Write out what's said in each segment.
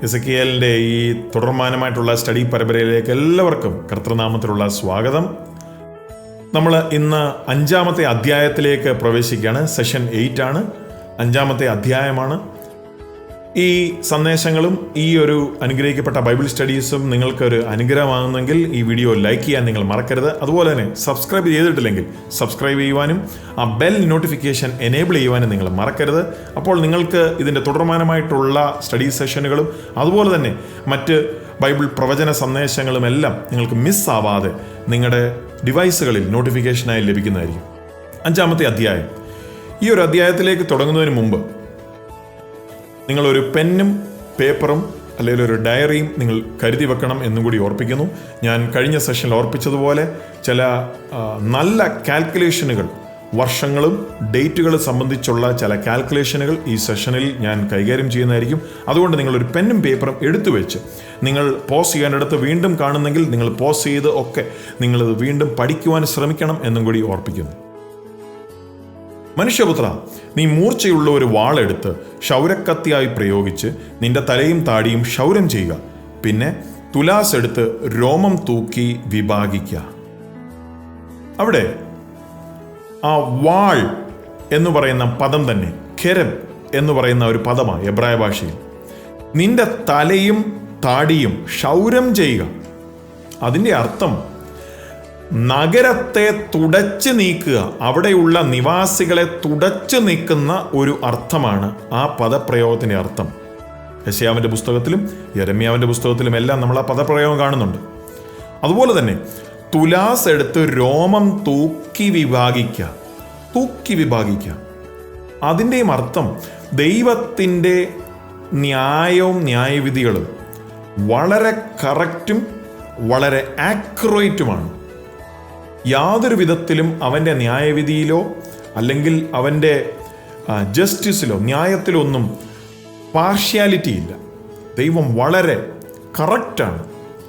എസെക്കിയേലിൻ്റെ ഈ തുടർമാനമായിട്ടുള്ള സ്റ്റഡി പരമ്പരയിലേക്ക് എല്ലാവർക്കും കർത്തൃനാമത്തിലുള്ള സ്വാഗതം. നമ്മൾ ഇന്ന് 5-ാമത്തെ അധ്യായത്തിലേക്ക് പ്രവേശിക്കുകയാണ്. സെഷൻ 8 ആണ്, 5-ാമത്തെ അധ്യായമാണ്. ഈ സന്ദേശങ്ങളും ഈ ഒരു അനുഗ്രഹിക്കപ്പെട്ട ബൈബിൾ സ്റ്റഡീസും നിങ്ങൾക്കൊരു അനുഗ്രഹമാകുന്നെങ്കിൽ ഈ വീഡിയോ ലൈക്ക് ചെയ്യാൻ നിങ്ങൾ മറക്കരുത്. അതുപോലെ തന്നെ സബ്സ്ക്രൈബ് ചെയ്തിട്ടില്ലെങ്കിൽ സബ്സ്ക്രൈബ് ചെയ്യുവാനും ആ ബെൽ നോട്ടിഫിക്കേഷൻ എനേബിൾ ചെയ്യുവാനും നിങ്ങൾ മറക്കരുത്. അപ്പോൾ നിങ്ങൾക്ക് ഇതിൻ്റെ തുടർമാനമായിട്ടുള്ള സ്റ്റഡി സെഷനുകളും അതുപോലെ തന്നെ മറ്റ് ബൈബിൾ പ്രവചന സന്ദേശങ്ങളും എല്ലാം നിങ്ങൾക്ക് മിസ്സാവാതെ നിങ്ങളുടെ ഡിവൈസുകളിൽ നോട്ടിഫിക്കേഷനായി ലഭിക്കുന്നതായിരിക്കും. 5-ാമത്തെ അധ്യായം. ഈ ഒരു അധ്യായത്തിലേക്ക് തുടങ്ങുന്നതിന് മുമ്പ് നിങ്ങളൊരു പെന്നും പേപ്പറും അല്ലെങ്കിൽ ഒരു ഡയറിയും നിങ്ങൾ കരുതി വെക്കണം എന്നും കൂടി ഓർപ്പിക്കുന്നു. ഞാൻ കഴിഞ്ഞ സെഷനിൽ ഓർപ്പിച്ചതുപോലെ ചില നല്ല കാൽക്കുലേഷനുകൾ, വർഷങ്ങളും ഡേറ്റുകളും സംബന്ധിച്ചുള്ള ചില കാൽക്കുലേഷനുകൾ ഈ സെഷനിൽ ഞാൻ കൈകാര്യം ചെയ്യുന്നതായിരിക്കും. അതുകൊണ്ട് നിങ്ങളൊരു പെന്നും പേപ്പറും എടുത്തു വെച്ച് നിങ്ങൾ പോസ് ചെയ്യാനിടത്ത് വീണ്ടും കാണുന്നെങ്കിൽ നിങ്ങൾ പോസ് ചെയ്ത് ഒക്കെ നിങ്ങളിത് വീണ്ടും പഠിക്കുവാൻ ശ്രമിക്കണം എന്നും കൂടി ഓർപ്പിക്കുന്നു. മനുഷ്യപുത്ര, നീ മൂർച്ചയുള്ള ഒരു വാളെടുത്ത് ക്ഷൗരക്കത്തിയായി പ്രയോഗിച്ച് നിന്റെ തലയും താടിയും ക്ഷൗരം ചെയ്യുക. പിന്നെ തുലാസ് എടുത്ത് രോമം തൂക്കി വിഭാഗിക്കുക. അവിടെ ആ വാൾ എന്ന് പറയുന്ന പദം തന്നെ ഖെരബ് എന്ന് പറയുന്ന ഒരു പദമാണ് എബ്രായ ഭാഷയിൽ. നിന്റെ തലയും താടിയും ക്ഷൗരം ചെയ്യുക. അതിൻ്റെ അർത്ഥം നഗരത്തെ തുടച്ചു നീക്കുക, അവിടെയുള്ള നിവാസികളെ തുടച്ചു നീക്കുന്ന ഒരു അർത്ഥമാണ് ആ പദപ്രയോഗത്തിൻ്റെ അർത്ഥം. യെശയ്യാവിൻ്റെ പുസ്തകത്തിലും യെരമ്യാവിൻ്റെ പുസ്തകത്തിലും എല്ലാം നമ്മൾ ആ പദപ്രയോഗം കാണുന്നുണ്ട്. അതുപോലെ തന്നെ തുലാസ് എടുത്ത് രോമം തൂക്കി വിഭാഗിക്കുക. അതിൻ്റെയും അർത്ഥം ദൈവത്തിൻ്റെ ന്യായവും ന്യായവിധികളും വളരെ കറക്റ്റും വളരെ ആക്യുറേറ്റുമാണ്. യാതൊരു വിധത്തിലും അവൻ്റെ ന്യായവിധിയിലോ അല്ലെങ്കിൽ അവൻ്റെ ജസ്റ്റിസിലോ ന്യായത്തിലോ ഒന്നും പാർഷ്യാലിറ്റി ഇല്ല. ദൈവം വളരെ കറക്റ്റാണ്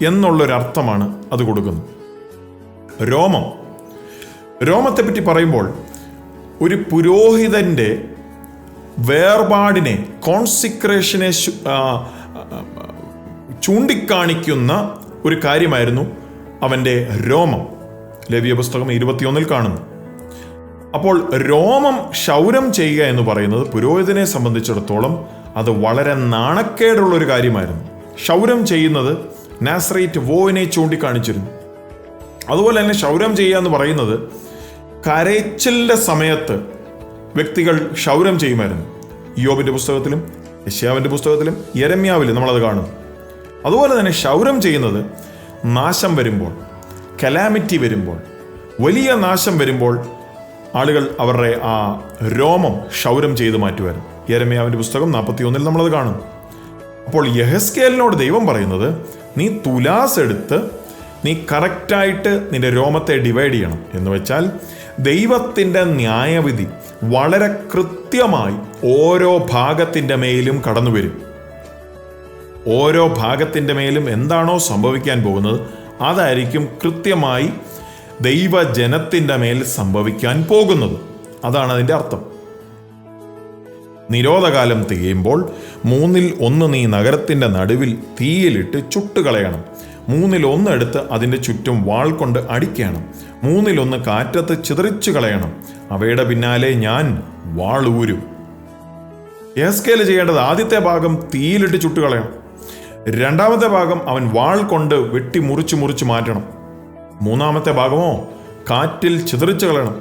എന്നുള്ളൊരർത്ഥമാണ് അത് കൊടുക്കുന്നത്. രോമത്തെപ്പറ്റി പറയുമ്പോൾ ഒരു പുരോഹിതൻ്റെ വേർപാടിനെ, കോൺസിക്രേഷനെ ചൂണ്ടിക്കാണിക്കുന്ന ഒരു കാര്യമായിരുന്നു അവൻ്റെ രോമം. ലേവ്യ പുസ്തകം 21 കാണുന്നു. അപ്പോൾ രോമം ക്ഷൗരം ചെയ്യുക എന്ന് പറയുന്നത് പുരോഹിതനെ സംബന്ധിച്ചിടത്തോളം അത് വളരെ നാണക്കേടുള്ളൊരു കാര്യമായിരുന്നു. ക്ഷൗരം ചെയ്യുന്നത് നാസറേറ്റ് വോവിനെ ചൂണ്ടിക്കാണിച്ചിരുന്നു. അതുപോലെ തന്നെ ക്ഷൗരം ചെയ്യുക എന്ന് പറയുന്നത് കരച്ചിലിൻ്റെ സമയത്ത് വ്യക്തികൾ ക്ഷൗരം ചെയ്യുമായിരുന്നു. യോബിൻ്റെ പുസ്തകത്തിലും യെശയ്യാവിൻ്റെ പുസ്തകത്തിലും യെരമ്യാവിലും നമ്മളത് കാണുന്നു. അതുപോലെ തന്നെ ക്ഷൗരം ചെയ്യുന്നത് നാശം വരുമ്പോൾ, കലാമിറ്റി വരുമ്പോൾ, വലിയ നാശം വരുമ്പോൾ ആളുകൾ അവരുടെ ആ രോമം ക്ഷൗരം ചെയ്ത് മാറ്റുമായിരുന്നു. യെരമ്യാവിൻ്റെ പുസ്തകം 41 നമ്മളത് കാണുന്നു. അപ്പോൾ യെഹെസ്കേലിനോട് ദൈവം പറയുന്നത്, നീ തുലാസ് എടുത്ത് നീ കറക്റ്റായിട്ട് നിന്റെ രോമത്തെ ഡിവൈഡ് ചെയ്യണം എന്ന് വെച്ചാൽ ദൈവത്തിൻ്റെ ന്യായവിധി വളരെ കൃത്യമായി ഓരോ ഭാഗത്തിൻ്റെ മേലും കടന്നു വരും. ഓരോ ഭാഗത്തിൻ്റെ മേലും എന്താണോ സംഭവിക്കാൻ പോകുന്നത് അതായിരിക്കും കൃത്യമായി ദൈവജനത്തിൻ്റെ മേൽ സംഭവിക്കാൻ പോകുന്നത്. അതാണ് അതിൻ്റെ അർത്ഥം. നിരോധകാലം തികയുമ്പോൾ 1/3 നീ നഗരത്തിൻ്റെ നടുവിൽ തീയിലിട്ട് ചുട്ടുകളയണം. 1/3 എടുത്ത് അതിൻ്റെ ചുറ്റും വാൾ കൊണ്ട് അടിക്കണം. 1/3 കാറ്റത്ത് ചിതറിച്ചു കളയണം. അവയുടെ പിന്നാലെ ഞാൻ വാളൂരും. യെഹെസ്കേൽ ചെയ്യേണ്ടത് ആദ്യത്തെ ഭാഗം തീയിലിട്ട് ചുട്ടുകളയണം. 2-ാമത്തെ ഭാഗം അവൻ വാൾ കൊണ്ട് വെട്ടി മുറിച്ച് മാറ്റണം. 3-ാമത്തെ ഭാഗമോ കാറ്റിൽ ചിതറിച്ച് കളയണം.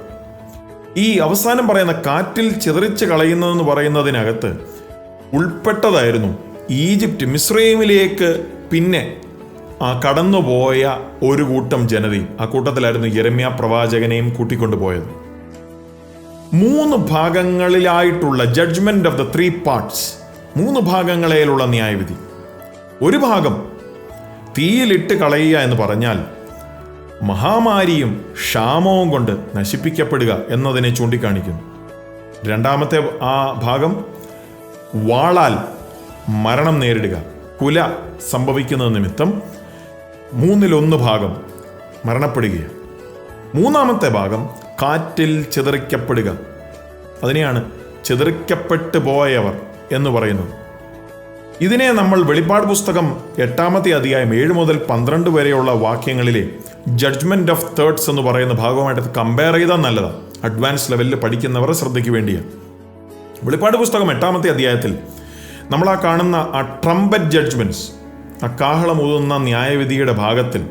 ഈ അവസാനം പറയുന്ന കാറ്റിൽ ചിതറിച്ച് കളയുന്നതെന്ന് പറയുന്നതിനകത്ത് ഉൾപ്പെട്ടതായിരുന്നു ഈജിപ്റ്റ്, മിസ്രൈമിലേക്ക് പിന്നെ കടന്നുപോയ ഒരു കൂട്ടം ജനതയും. ആ കൂട്ടത്തിലായിരുന്നു യെരമ്യാ പ്രവാചകനെയും കൂട്ടിക്കൊണ്ടുപോയത്. 3 ഭാഗങ്ങളിലായിട്ടുള്ള ജഡ്ജ്മെന്റ് ഓഫ് ദ 3 പാർട്സ്, 3 ഭാഗങ്ങളിലുള്ള ന്യായവിധി. ഒരു ഭാഗം തീയിലിട്ട് കളയുക എന്ന് പറഞ്ഞാൽ മഹാമാരിയും ക്ഷാമവും കൊണ്ട് നശിപ്പിക്കപ്പെടുക എന്നതിനെ ചൂണ്ടിക്കാണിക്കുന്നു. 2-ാമത്തെ ആ ഭാഗം വാളാൽ മരണം നേരിടുക, കുല സംഭവിക്കുന്നത് നിമിത്തം 1/3 ഭാഗം മരണപ്പെടുകയാണ്. 3-ാമത്തെ ഭാഗം കാറ്റിൽ ചിതറിക്കപ്പെടുക. അതിനെയാണ് ചിതറിക്കപ്പെട്ടു പോയവർ എന്ന് പറയുന്നത്. ഇതിനെ നമ്മൾ വെളിപ്പാട് പുസ്തകം 8-ാമത്തെ അധ്യായം 7 മുതൽ 12 വരെയുള്ള വാക്യങ്ങളിലെ ജഡ്ജ്മെന്റ് ഓഫ് തേർഡ്സ് എന്ന് പറയുന്ന ഭാഗവുമായിട്ട് കമ്പയർ ചെയ്താൽ നല്ലതാണ്. അഡ്വാൻസ് ലെവലിൽ പഠിക്കുന്നവരുടെ ശ്രദ്ധയ്ക്ക് വേണ്ടിയാണ്. വെളിപ്പാട് പുസ്തകം 8-ാമത്തെ അധ്യായത്തിൽ നമ്മൾ ആ കാണുന്ന ആ ട്രംപറ്റ് ജഡ്ജ്മെന്റ്സ്, ആ കാഹളം ഊതുന്ന ന്യായവിധിയുടെ ഭാഗത്തിൽ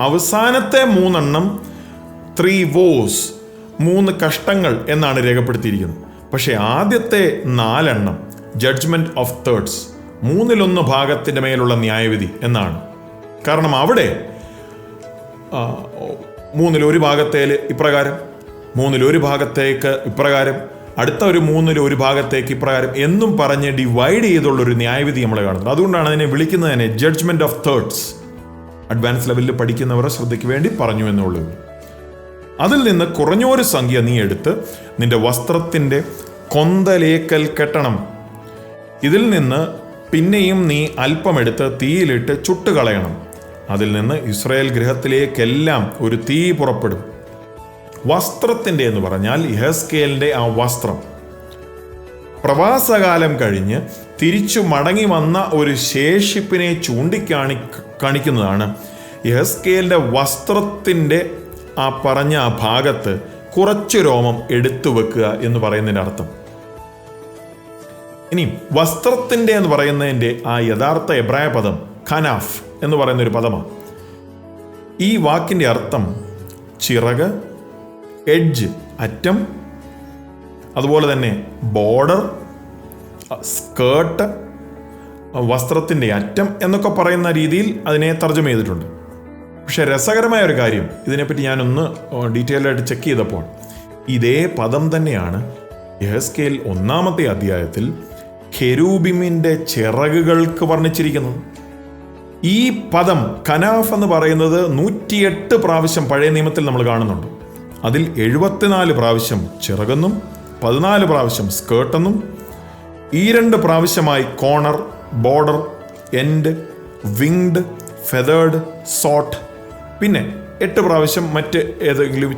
അവസാനത്തെ 3 woes, 3 കഷ്ടങ്ങൾ എന്നാണ് രേഖപ്പെടുത്തിയിരിക്കുന്നത്. പക്ഷേ ആദ്യത്തെ 4 ജഡ്ജ്മെന്റ് ഓഫ് തേർഡ്സ്, 1/3 ഭാഗത്തിൻ്റെ മേലുള്ള ന്യായവിധി എന്നാണ്. കാരണം അവിടെ 1/3 ഭാഗത്തേൽ ഇപ്രകാരം, 1/3 ഭാഗത്തേക്ക് ഇപ്രകാരം, അടുത്ത ഒരു 1/3 ഭാഗത്തേക്ക് ഇപ്രകാരം എന്നും പറഞ്ഞ് ഡിവൈഡ് ചെയ്തുള്ളൊരു ന്യായവിധി നമ്മൾ കാണുന്നത്. അതുകൊണ്ടാണ് അതിനെ വിളിക്കുന്നത് തന്നെ ജഡ്ജ്മെന്റ് ഓഫ് തേർഡ്സ്. അഡ്വാൻസ് ലെവലിൽ പഠിക്കുന്നവരുടെ ശ്രദ്ധയ്ക്ക് വേണ്ടി പറഞ്ഞു എന്നുള്ളത്. അതിൽ നിന്ന് കുറഞ്ഞൊരു സംഖ്യ നീ എടുത്ത് നിന്റെ വസ്ത്രത്തിൻ്റെ കൊന്തലേക്കൽ കെട്ടണം. ഇതിൽ നിന്ന് പിന്നെയും നീ അല്പമെടുത്ത് തീയിലിട്ട് ചുട്ടുകളയണം. അതിൽ നിന്ന് ഇസ്രായേൽ ഗൃഹത്തിലേക്കെല്ലാം ഒരു തീ പുറപ്പെടും. വസ്ത്രത്തിൻ്റെ എന്ന് പറഞ്ഞാൽ യെഹെസ്കേലിൻ്റെ ആ വസ്ത്രം പ്രവാസകാലം കഴിഞ്ഞ് തിരിച്ചു മടങ്ങി വന്ന ഒരു ശേഷിപ്പിനെ കാണിക്കുന്നതാണ്. യെഹെസ്കേലിൻ്റെ വസ്ത്രത്തിൻ്റെ ആ പറഞ്ഞ ആ ഭാഗത്ത് കുറച്ച് രോമം എടുത്തു വെക്കുക എന്ന് പറയുന്നതിൻ്റെ അർത്ഥം. ഇനി വസ്ത്രത്തിൻ്റെ എന്ന് പറയുന്നതിൻ്റെ ആ യഥാർത്ഥ എബ്രായ പദം ഖനാഫ് എന്ന് പറയുന്ന ഒരു പദമാണ്. ഈ വാക്കിൻ്റെ അർത്ഥം ചിറക്, എഡ്ജ് അറ്റം, അതുപോലെ തന്നെ ബോർഡർ, സ്കേർട്ട്, വസ്ത്രത്തിൻ്റെ അറ്റം എന്നൊക്കെ പറയുന്ന രീതിയിൽ അതിനെ തർജ്ജമ ചെയ്തിട്ടുണ്ട്. പക്ഷെ രസകരമായ ഒരു കാര്യം, ഇതിനെപ്പറ്റി ഞാനൊന്ന് ഡീറ്റെയിൽ ആയിട്ട് ചെക്ക് ചെയ്തപ്പോൾ ഇതേ പദം തന്നെയാണ് യെഹെസ്കേൽ 1-ാമത്തെ അധ്യായത്തിൽ കെരൂബിമിൻ്റെ ചിറകുകൾക്ക് വർണ്ണിച്ചിരിക്കുന്നത്. ഈ പദം കനാഫ് എന്ന് പറയുന്നത് 108 പ്രാവശ്യം പഴയ നിയമത്തിൽ നമ്മൾ കാണുന്നുണ്ട്. അതിൽ 74 പ്രാവശ്യം ചിറകെന്നും 14 പ്രാവശ്യം സ്കേർട്ടെന്നും ഈ 2 പ്രാവശ്യമായി corner, border, end, winged, feathered, sort, പിന്നെ 8 പ്രാവശ്യം മറ്റ് ഏതെങ്കിലും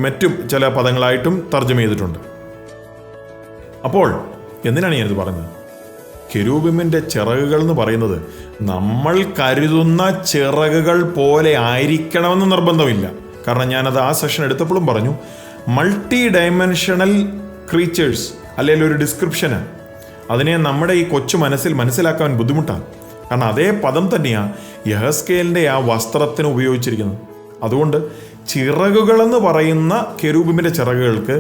മറ്റും ചില പദങ്ങളായിട്ടും തർജ്ജമ ചെയ്തിട്ടുണ്ട്. അപ്പോൾ എന്തിനാണ് ഞാനിത് പറഞ്ഞത്? കെരൂബിമിൻ്റെ ചിറകുകൾ എന്ന് പറയുന്നത് നമ്മൾ കരുതുന്ന ചിറകുകൾ പോലെ ആയിരിക്കണമെന്ന് നിർബന്ധമില്ല. കാരണം ഞാനത് ആ സെഷൻ എടുത്തപ്പോഴും പറഞ്ഞു, മൾട്ടി ഡയമെൻഷണൽ ക്രീച്ചേഴ്സ് അല്ലെങ്കിൽ ഒരു ഡിസ്ക്രിപ്ഷന് അതിനെ നമ്മുടെ ഈ കൊച്ചു മനസ്സിലാക്കാൻ ബുദ്ധിമുട്ടാണ്. കാരണം അതേ പദം തന്നെയാണ് യെഹെസ്കേലിൻ്റെ ആ വസ്ത്രത്തിന് ഉപയോഗിച്ചിരിക്കുന്നത്. അതുകൊണ്ട് ചിറകുകളെന്ന് പറയുന്ന കെരൂബിമിൻ്റെ ചിറകുകൾക്ക്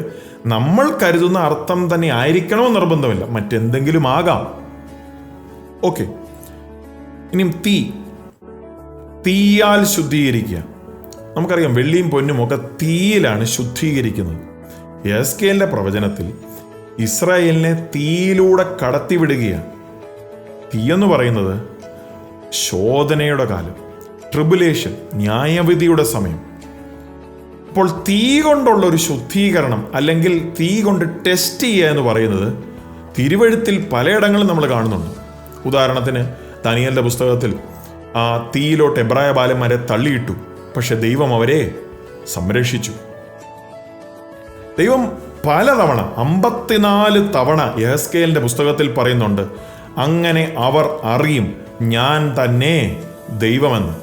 നമ്മൾ കരുതുന്ന അർത്ഥം തന്നെ ആയിരിക്കണമെന്ന് നിർബന്ധമില്ല, മറ്റെന്തെങ്കിലും ആകാം. ഓക്കെ, ഇനിയും തീയാൽ ശുദ്ധീകരിക്കുക. നമുക്കറിയാം വെള്ളിയും പൊന്നും ഒക്കെ തീയിലാണ് ശുദ്ധീകരിക്കുന്നത്. യെഹെസ്കേലിൻ്റെ പ്രവചനത്തിൽ ഇസ്രായേലിനെ തീയിലൂടെ കടത്തിവിടുകയാണ്. തീയെന്ന് പറയുന്നത് ശോധനയുടെ കാലം, ട്രിബുലേഷൻ, ന്യായവിധിയുടെ സമയം. അപ്പോൾ തീ കൊണ്ടുള്ള ഒരു ശുദ്ധീകരണം അല്ലെങ്കിൽ തീ കൊണ്ട് ടെസ്റ്റ് ചെയ്യുക എന്ന് പറയുന്നത് തിരുവെഴുത്തിൽ പലയിടങ്ങളും നമ്മൾ കാണുന്നുണ്ട്. ഉദാഹരണത്തിന് ദാനിയേലിന്റെ പുസ്തകത്തിൽ ആ തീയിലോട്ട് എബ്രായ ബാലന്മാരെ തള്ളിയിട്ടു, പക്ഷെ ദൈവം അവരെ സംരക്ഷിച്ചു. ദൈവം പലതവണ 54 തവണ യെഹെസ്കേലിന്റെ പുസ്തകത്തിൽ പറയുന്നുണ്ട്, അങ്ങനെ അവർ അറിയും ഞാൻ തന്നെ ദൈവമെന്ന്.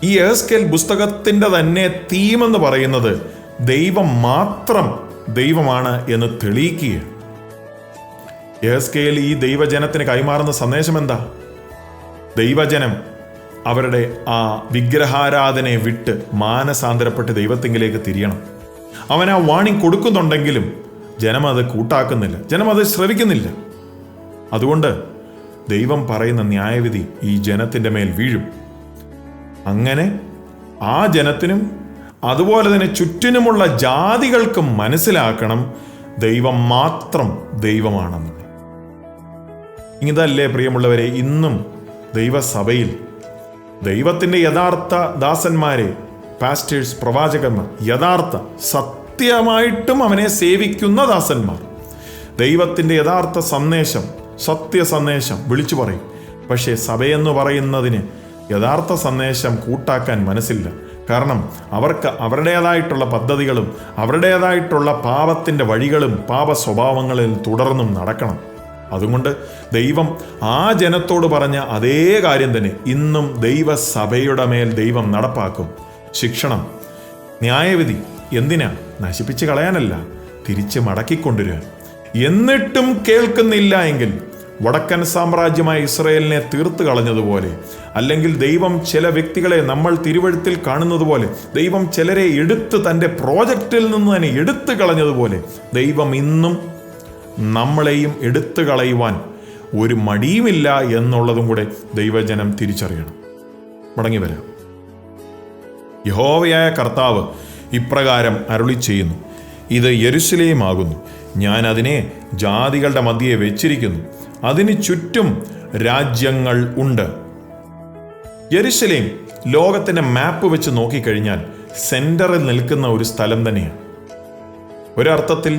ഈ യെഹെസ്കേൽ പുസ്തകത്തിൻ്റെ തന്നെ തീമെന്ന് പറയുന്നത് ദൈവം മാത്രം ദൈവമാണ് എന്ന് തെളിയിക്കുക. യെഹെസ്കേൽ ഈ ദൈവജനത്തിന് കൈമാറുന്ന സന്ദേശം എന്താ? ദൈവജനം അവരുടെ ആ വിഗ്രഹാരാധനയെ വിട്ട് മാനസാന്തരപ്പെട്ട് ദൈവത്തിങ്കിലേക്ക് തിരിയണം. അവൻ ആ വാണിംഗ് കൊടുക്കുന്നുണ്ടെങ്കിലും ജനം അത് കൂട്ടാക്കുന്നില്ല, ജനം അത് ശ്രവിക്കുന്നില്ല. അതുകൊണ്ട് ദൈവം പറയുന്ന ന്യായവിധി ഈ ജനത്തിൻ്റെ മേൽ വീഴും. അങ്ങനെ ആ ജനത്തിനും അതുപോലെ തന്നെ ചുറ്റിനുമുള്ള ജാതികൾക്കും മനസ്സിലാക്കണം ദൈവം മാത്രം ദൈവമാണെന്ന്. ഇതല്ലേ പ്രിയമുള്ളവരെ, ഇന്നും ദൈവസഭയിൽ ദൈവത്തിൻ്റെ യഥാർത്ഥ ദാസന്മാരെ, പാസ്റ്റേഴ്സ്, പ്രവാചകന്മാർ, യഥാർത്ഥ സത്യമായിട്ടും അവനെ സേവിക്കുന്ന ദാസന്മാർ ദൈവത്തിൻ്റെ യഥാർത്ഥ സന്ദേശം, സത്യസന്ദേശം വിളിച്ചു പറയും. പക്ഷേ സഭയെന്ന് പറയുന്നതിന് യഥാർത്ഥ സന്ദേശം കൂട്ടാക്കാൻ മനസ്സില്ല. കാരണം അവർക്ക് അവരുടേതായിട്ടുള്ള പദ്ധതികളും അവരുടേതായിട്ടുള്ള പാപത്തിൻ്റെ വഴികളും പാപ സ്വഭാവങ്ങളിൽ തുടർന്നും നടക്കണം. അതുകൊണ്ട് ദൈവം ആ ജനത്തോട് പറഞ്ഞ അതേ കാര്യം തന്നെ ഇന്നും ദൈവസഭയുടെ മേൽ ദൈവം നടപ്പാക്കും. ശിക്ഷണം, ന്യായവിധി എന്തിനാ? നശിപ്പിച്ച് കളയാനല്ല, തിരിച്ച് മടക്കിക്കൊണ്ടുവരാൻ. എന്നിട്ടും കേൾക്കുന്നില്ല എങ്കിൽ വടക്കൻ സാമ്രാജ്യമായ ഇസ്രായേലിനെ തീർത്ത് കളഞ്ഞതുപോലെ, അല്ലെങ്കിൽ ദൈവം ചില വ്യക്തികളെ നമ്മൾ തിരുവഴുത്തിൽ കാണുന്നത് പോലെ ദൈവം ചിലരെ എടുത്ത് തൻ്റെ പ്രോജക്റ്റിൽ നിന്ന് തന്നെ എടുത്തു കളഞ്ഞതുപോലെ ദൈവം ഇന്നും നമ്മളെയും എടുത്തു കളയുവാൻ ഒരു മടിയുമില്ല എന്നുള്ളതും കൂടെ ദൈവജനം തിരിച്ചറിയണം. മടങ്ങി വരാം. യഹോവയായ കർത്താവ് ഇപ്രകാരം അരുളി ചെയ്യുന്നു: ഇത് യെരൂശലേം ആകുന്നു, ഞാൻ അതിനെ ജാതികളുടെ മധ്യേ വെച്ചിരിക്കുന്നു, അതിന് ചുറ്റും രാജ്യങ്ങൾ ഉണ്ട്. യെരൂശലേം ലോകത്തിന്റെ മാപ്പ് വെച്ച് നോക്കിക്കഴിഞ്ഞാൽ സെന്ററിൽ നിൽക്കുന്ന ഒരു സ്ഥലം തന്നെയാണ്. ഒരർത്ഥത്തിൽ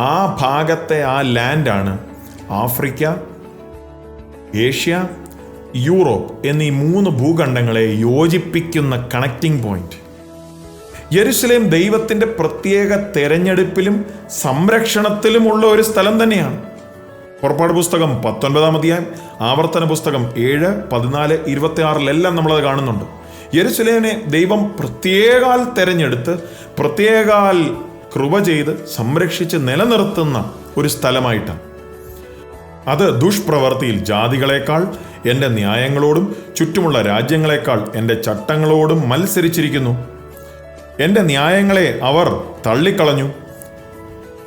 ആ ഭാഗത്തെ ആ ലാൻഡാണ് ആഫ്രിക്ക, ഏഷ്യ, യൂറോപ്പ് എന്നീ 3 ഭൂഖണ്ഡങ്ങളെ യോജിപ്പിക്കുന്ന കണക്റ്റിംഗ് പോയിന്റ്. യെരൂശലേം ദൈവത്തിന്റെ പ്രത്യേക തെരഞ്ഞെടുപ്പിലും സംരക്ഷണത്തിലുമുള്ള ഒരു സ്ഥലം തന്നെയാണ്. പുറപ്പാട് പുസ്തകം 19-ാം അധ്യായം, ആവർത്തന പുസ്തകം 7, 14, 26 നമ്മളത് കാണുന്നുണ്ട്. യെരൂശലേമിനെ ദൈവം പ്രത്യേകാൽ തെരഞ്ഞെടുത്ത് പ്രത്യേകാൽ കൃപ ചെയ്ത് സംരക്ഷിച്ച് നിലനിർത്തുന്ന ഒരു സ്ഥലമായിട്ടാണ്. അത് ദുഷ്പ്രവർത്തിയിൽ ജാതികളെക്കാൾ എൻ്റെ ന്യായങ്ങളോടും ചുറ്റുമുള്ള രാജ്യങ്ങളെക്കാൾ എൻ്റെ ചട്ടങ്ങളോടും മത്സരിച്ചിരിക്കുന്നു. എൻ്റെ ന്യായങ്ങളെ അവർ തള്ളിക്കളഞ്ഞു,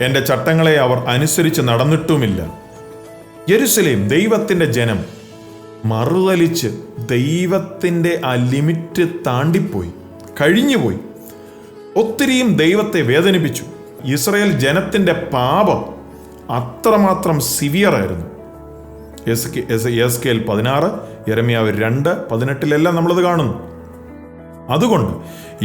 എൻ്റെ ചട്ടങ്ങളെ അവർ അനുസരിച്ച് നടന്നിട്ടുമില്ല. യെരൂശലേം ദൈവത്തിൻ്റെ ജനം മറുതലിച്ച് ദൈവത്തിൻ്റെ ആ ലിമിറ്റ് താണ്ടിപ്പോയി, കഴിഞ്ഞുപോയി. ഒത്തിരിയും ദൈവത്തെ വേദനിപ്പിച്ചു. ഇസ്രായേൽ ജനത്തിൻ്റെ പാപം അത്രമാത്രം സിവിയറായിരുന്നു. എസ്കേൽ 16, യെരമ്യാവ് 2, 18 നമ്മളത് കാണുന്നു. അതുകൊണ്ട്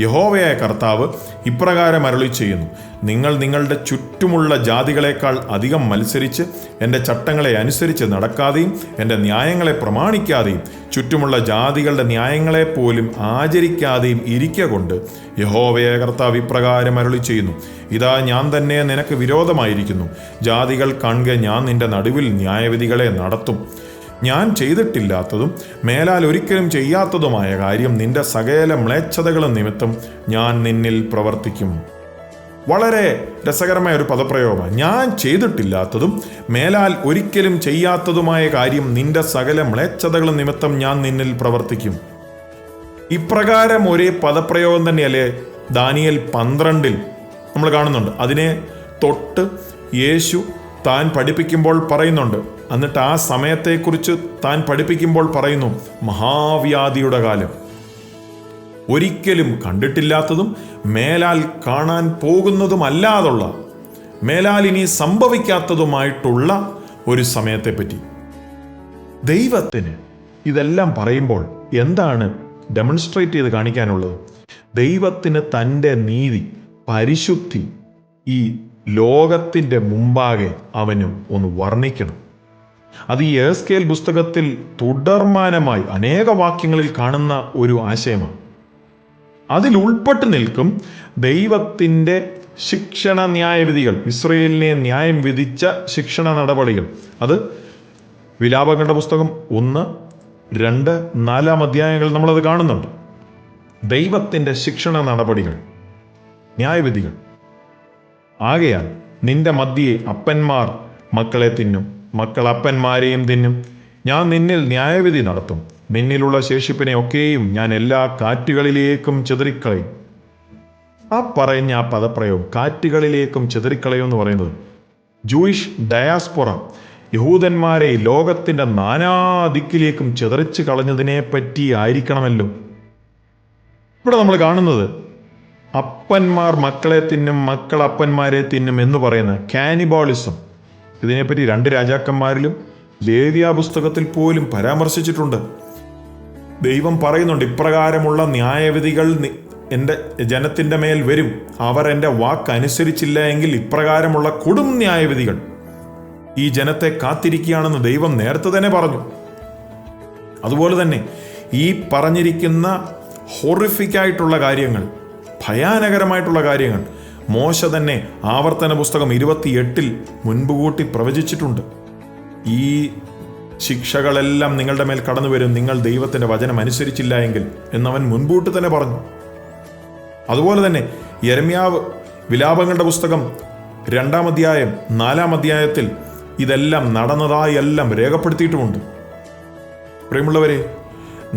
യഹോവയായ കർത്താവ് ഇപ്രകാരം അരുളി ചെയ്യുന്നു: നിങ്ങൾ നിങ്ങളുടെ ചുറ്റുമുള്ള ജാതികളെക്കാൾ അധികം മത്സരിച്ച് എൻ്റെ ചട്ടങ്ങളെ അനുസരിച്ച് നടക്കാതെയും എൻ്റെ ന്യായങ്ങളെ പ്രമാണിക്കാതെയും ചുറ്റുമുള്ള ജാതികളുടെ ന്യായങ്ങളെ പോലും ആചരിക്കാതെയും ഇരിക്ക കൊണ്ട് യഹോവയായ കർത്താവ് ഇപ്രകാരം അരുളി ചെയ്യുന്നു: ഇതാ ഞാൻ തന്നെ നിനക്ക് വിരോധമായിരിക്കുന്നു. ജാതികൾ കാണുക, ഞാൻ നിന്റെ നടുവിൽ ന്യായവിധികളെ നടത്തും. ഞാൻ ചെയ്തിട്ടില്ലാത്തതും മേലാൽ ഒരിക്കലും ചെയ്യാത്തതുമായ കാര്യം നിന്റെ സകല മ്ലേച്ഛതകളും നിമിത്തം ഞാൻ നിന്നിൽ പ്രവർത്തിക്കും. വളരെ രസകരമായ ഒരു പദപ്രയോഗമാണ്. ഞാൻ ചെയ്തിട്ടില്ലാത്തതും മേലാൽ ഒരിക്കലും ചെയ്യാത്തതുമായ കാര്യം നിന്റെ സകല മ്ലേച്ഛതകളും നിമിത്തം ഞാൻ നിന്നിൽ പ്രവർത്തിക്കും. ഇപ്രകാരം ഒരേ പദപ്രയോഗം തന്നെയല്ലേ ദാനിയേൽ 12 നമ്മൾ കാണുന്നുണ്ട്. അതിനെ തൊട്ട് യേശു താൻ പഠിപ്പിക്കുമ്പോൾ പറയുന്നുണ്ട്. എന്നിട്ട് ആ സമയത്തെക്കുറിച്ച് താൻ പഠിപ്പിക്കുമ്പോൾ പറയുന്നു: മഹാവ്യാധിയുടെ കാലം, ഒരിക്കലും കണ്ടിട്ടില്ലാത്തതും മേലാൽ കാണാൻ പോകുന്നതുമല്ലാതുള്ള, മേലാൽ ഇനി സംഭവിക്കാത്തതുമായിട്ടുള്ള ഒരു സമയത്തെപ്പറ്റി. ദൈവത്തിന് ഇതെല്ലാം പറയുമ്പോൾ എന്താണ് ഡെമോൺസ്ട്രേറ്റ് ചെയ്ത് കാണിക്കാനുള്ളത്? ദൈവത്തിന് തൻ്റെ നീതി, പരിശുദ്ധി ഈ ലോകത്തിൻ്റെ മുമ്പാകെ അവന് ഒന്ന് വർണ്ണിക്കണം. അത് ഈ എസ്കേൽ പുസ്തകത്തിൽ തുടർമാനമായി അനേക വാക്യങ്ങളിൽ കാണുന്ന ഒരു ആശയമാണ്. അതിൽ ഉൾപ്പെട്ട് നിൽക്കും ദൈവത്തിൻ്റെ ശിക്ഷണ ന്യായവിധികൾ, ഇസ്രായേലിനെ ന്യായം വിധിച്ച ശിക്ഷണ നടപടികൾ. അത് വിലാപങ്ങളുടെ പുസ്തകം 1, 2, 4 അധ്യായങ്ങൾ നമ്മളത് കാണുന്നുണ്ട്. ദൈവത്തിൻ്റെ ശിക്ഷണ നടപടികൾ, ന്യായവിധികൾ. ആകയാൽ നിന്റെ മധ്യേ അപ്പന്മാർ മക്കളെ തിന്നും, മക്കൾ അപ്പന്മാരെയും തിന്നും. ഞാൻ നിന്നിൽ ന്യായവിധി നടത്തും. നിന്നിലുള്ള ശേഷിപ്പിനെ ഒക്കെയും ഞാൻ എല്ലാ കാറ്റുകളിലേക്കും ചിതറിക്കളയും. ആ പറഞ്ഞ ആ പദപ്രയോഗം, കാറ്റുകളിലേക്കും ചിതറിക്കളയും എന്ന് പറയുന്നത് ജൂയിഷ് ഡയാസ്പൊറ, യഹൂദന്മാരെ ലോകത്തിൻ്റെ നാനാദിക്കിലേക്കും ചിതറിച്ച് കളഞ്ഞതിനെ പറ്റി ആയിരിക്കണമല്ലോ. ഇവിടെ നമ്മൾ കാണുന്നത് അപ്പന്മാർ മക്കളെ തിന്നും, മക്കൾ അപ്പന്മാരെ തിന്നും എന്ന് പറയുന്ന കാനിബോളിസം. ഇതിനെപ്പറ്റി 2 രാജാക്കന്മാരിലും ലേവ്യ പുസ്തകത്തിൽ പോലും പരാമർശിച്ചിട്ടുണ്ട്. ദൈവം പറയുന്നുണ്ട്, ഇപ്രകാരമുള്ള ന്യായവിധികൾ എൻ്റെ ജനത്തിൻ്റെ മേൽ വരും. അവർ എൻ്റെ വാക്കനുസരിച്ചില്ല എങ്കിൽ ഇപ്രകാരമുള്ള കൊടും ന്യായവിധികൾ ഈ ജനത്തെ കാത്തിരിക്കുകയാണെന്ന് ദൈവം നേരത്തെ തന്നെ പറഞ്ഞു. അതുപോലെ തന്നെ ഈ പറഞ്ഞിരിക്കുന്ന ഹൊറിഫിക്കായിട്ടുള്ള കാര്യങ്ങൾ, ഭയാനകരമായിട്ടുള്ള കാര്യങ്ങൾ മോശ തന്നെ ആവർത്തന പുസ്തകം 28 മുൻപ് കൂട്ടി പ്രവചിച്ചിട്ടുണ്ട്. ഈ ശിക്ഷകളെല്ലാം നിങ്ങളുടെ മേൽ കടന്നു വരും, നിങ്ങൾ ദൈവത്തിൻ്റെ വചനം അനുസരിച്ചില്ല എങ്കിൽ എന്നവൻ മുൻകൂട്ടി തന്നെ പറഞ്ഞു. അതുപോലെ തന്നെ യെരമ്യാവ് വിലാപങ്ങളുടെ പുസ്തകം 2-ാം അധ്യായം 4-ാം അധ്യായത്തിൽ ഇതെല്ലാം നടന്നതായി എല്ലാം രേഖപ്പെടുത്തിയിട്ടുമുണ്ട്. പ്രിയമുള്ളവരെ,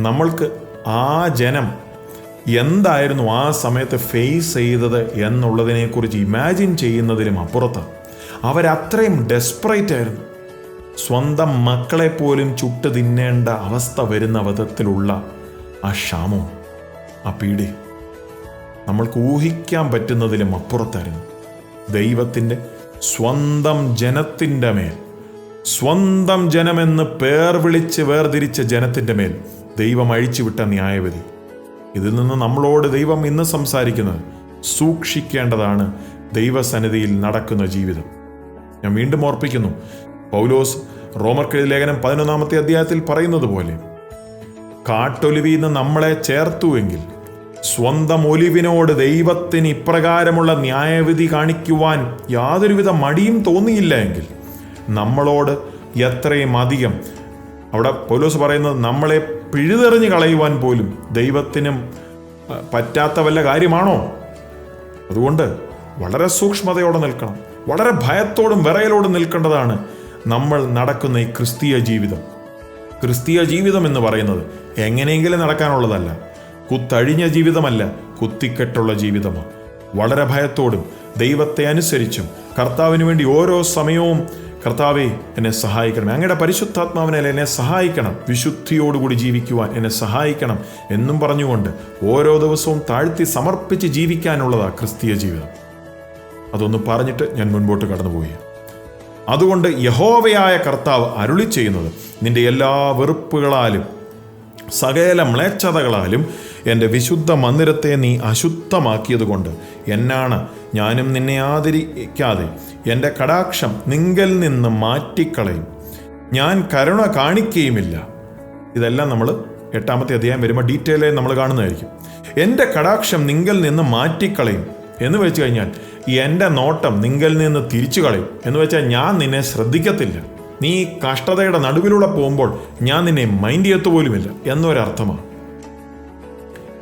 നമ്മൾക്ക് ആ ജനം എന്തായിരുന്നു ആ സമയത്ത് ഫേസ് ചെയ്തത് എന്നുള്ളതിനെക്കുറിച്ച് ഇമാജിൻ ചെയ്യുന്നതിലും അപ്പുറത്താണ്. അവരത്രയും ഡെസ്പറേറ്റ് ആയിരുന്നു. സ്വന്തം മക്കളെ പോലും ചുട്ട് തിന്നേണ്ട അവസ്ഥ വരുന്ന വിധത്തിലുള്ള ആ ക്ഷാമവും ആ പീഡയും നമ്മൾക്ക് ഊഹിക്കാൻ പറ്റുന്നതിലും അപ്പുറത്തായിരുന്നു. ദൈവത്തിൻ്റെ സ്വന്തം ജനത്തിൻ്റെ മേൽ, സ്വന്തം ജനമെന്ന് പേർ വിളിച്ച് വേർതിരിച്ച ജനത്തിൻ്റെ മേൽ ദൈവം അഴിച്ചുവിട്ട ന്യായവിധി. ഇതിൽ നിന്ന് നമ്മളോട് ദൈവം ഇന്ന് സംസാരിക്കുന്നത് സൂക്ഷിക്കേണ്ടതാണ് ദൈവസന്നിധിയിൽ നടക്കുന്ന ജീവിതം. ഞാൻ വീണ്ടും ഓർപ്പിക്കുന്നു, പൗലോസ് റോമർക്കെഴുതിയ ലേഖനം 11-ാമത്തെ അധ്യായത്തിൽ പറയുന്നത് പോലെ, കാട്ടൊലിവിന്ന് നമ്മളെ ചേർത്തുവെങ്കിൽ സ്വന്തം ഒലിവിനോട് ദൈവത്തിന് ഇപ്രകാരമുള്ള ന്യായവിധി കാണിക്കുവാൻ യാതൊരുവിധ മടിയും തോന്നിയില്ല എങ്കിൽ നമ്മളോട് എത്രയും അധികം, അവിടെ പൗലോസ് പറയുന്നത് നമ്മളെ പിഴുതെറിഞ്ഞ് കളയുവാൻ പോലും ദൈവത്തിനും പറ്റാത്ത വല്ല കാര്യമാണോ? അതുകൊണ്ട് വളരെ സൂക്ഷ്മതയോടെ നിൽക്കണം, വളരെ ഭയത്തോടും വിറയലോടും നിൽക്കേണ്ടതാണ് നമ്മൾ നടക്കുന്ന ഈ ക്രിസ്തീയ ജീവിതം. ക്രിസ്തീയ ജീവിതം എന്ന് പറയുന്നത് എങ്ങനെയെങ്കിലും നടക്കാനുള്ളതല്ല, കുത്തഴിഞ്ഞ ജീവിതമല്ല, കുത്തിക്കെട്ടുള്ള ജീവിതമാണ്. വളരെ ഭയത്തോടും ദൈവത്തെ അനുസരിച്ചും കർത്താവിന് വേണ്ടി ഓരോ സമയവും കർത്താവേ എന്നെ സഹായിക്കണം, അങ്ങയുടെ പരിശുദ്ധാത്മാവിനാൽ എന്നെ സഹായിക്കണം, വിശുദ്ധിയോടുകൂടി ജീവിക്കുവാൻ എന്നെ സഹായിക്കണം എന്നും പറഞ്ഞുകൊണ്ട് ഓരോ ദിവസവും താഴ്ത്തി സമർപ്പിച്ച് ജീവിക്കാനുള്ളതാണ് ക്രിസ്തീയ ജീവിതം. അതൊന്ന് പറഞ്ഞിട്ട് ഞാൻ മുൻപോട്ട് കടന്നുപോയി. അതുകൊണ്ട് യഹോവയായ കർത്താവ് അരുളി ചെയ്യുന്നത്, നിന്റെ എല്ലാ വെറുപ്പുകളാലും സകല മ്ലേച്ഛതകളാലും എൻ്റെ വിശുദ്ധ മന്ദിരത്തെ നീ അശുദ്ധമാക്കിയതുകൊണ്ട് എന്നാണ് ഞാനും നിന്നെ ആദരിക്കാതെ എൻ്റെ കടാക്ഷം നിങ്കൽ നിന്ന് മാറ്റിക്കളയും, ഞാൻ കരുണ കാണിക്കുകയുമില്ല. ഇതെല്ലാം നമ്മൾ 8-ാമത്തെ അധ്യായം വരുമ്പോൾ ഡീറ്റെയിലായി നമ്മൾ കാണുന്നതായിരിക്കും. എൻ്റെ കടാക്ഷം നിങ്കൽ നിന്ന് മാറ്റിക്കളയും എന്ന് വെച്ച് കഴിഞ്ഞാൽ എൻ്റെ നോട്ടം നിങ്കൽ നിന്ന് തിരിച്ചു കളയും എന്ന് വെച്ചാൽ ഞാൻ നിന്നെ ശ്രദ്ധിക്കത്തില്ല, നീ കഷ്ടതയുടെ നടുവിലൂടെ പോകുമ്പോൾ ഞാൻ നിന്നെ മൈൻഡ് ചെയ്യത്തുപോലുമില്ല എന്നൊരർത്ഥമാണ്.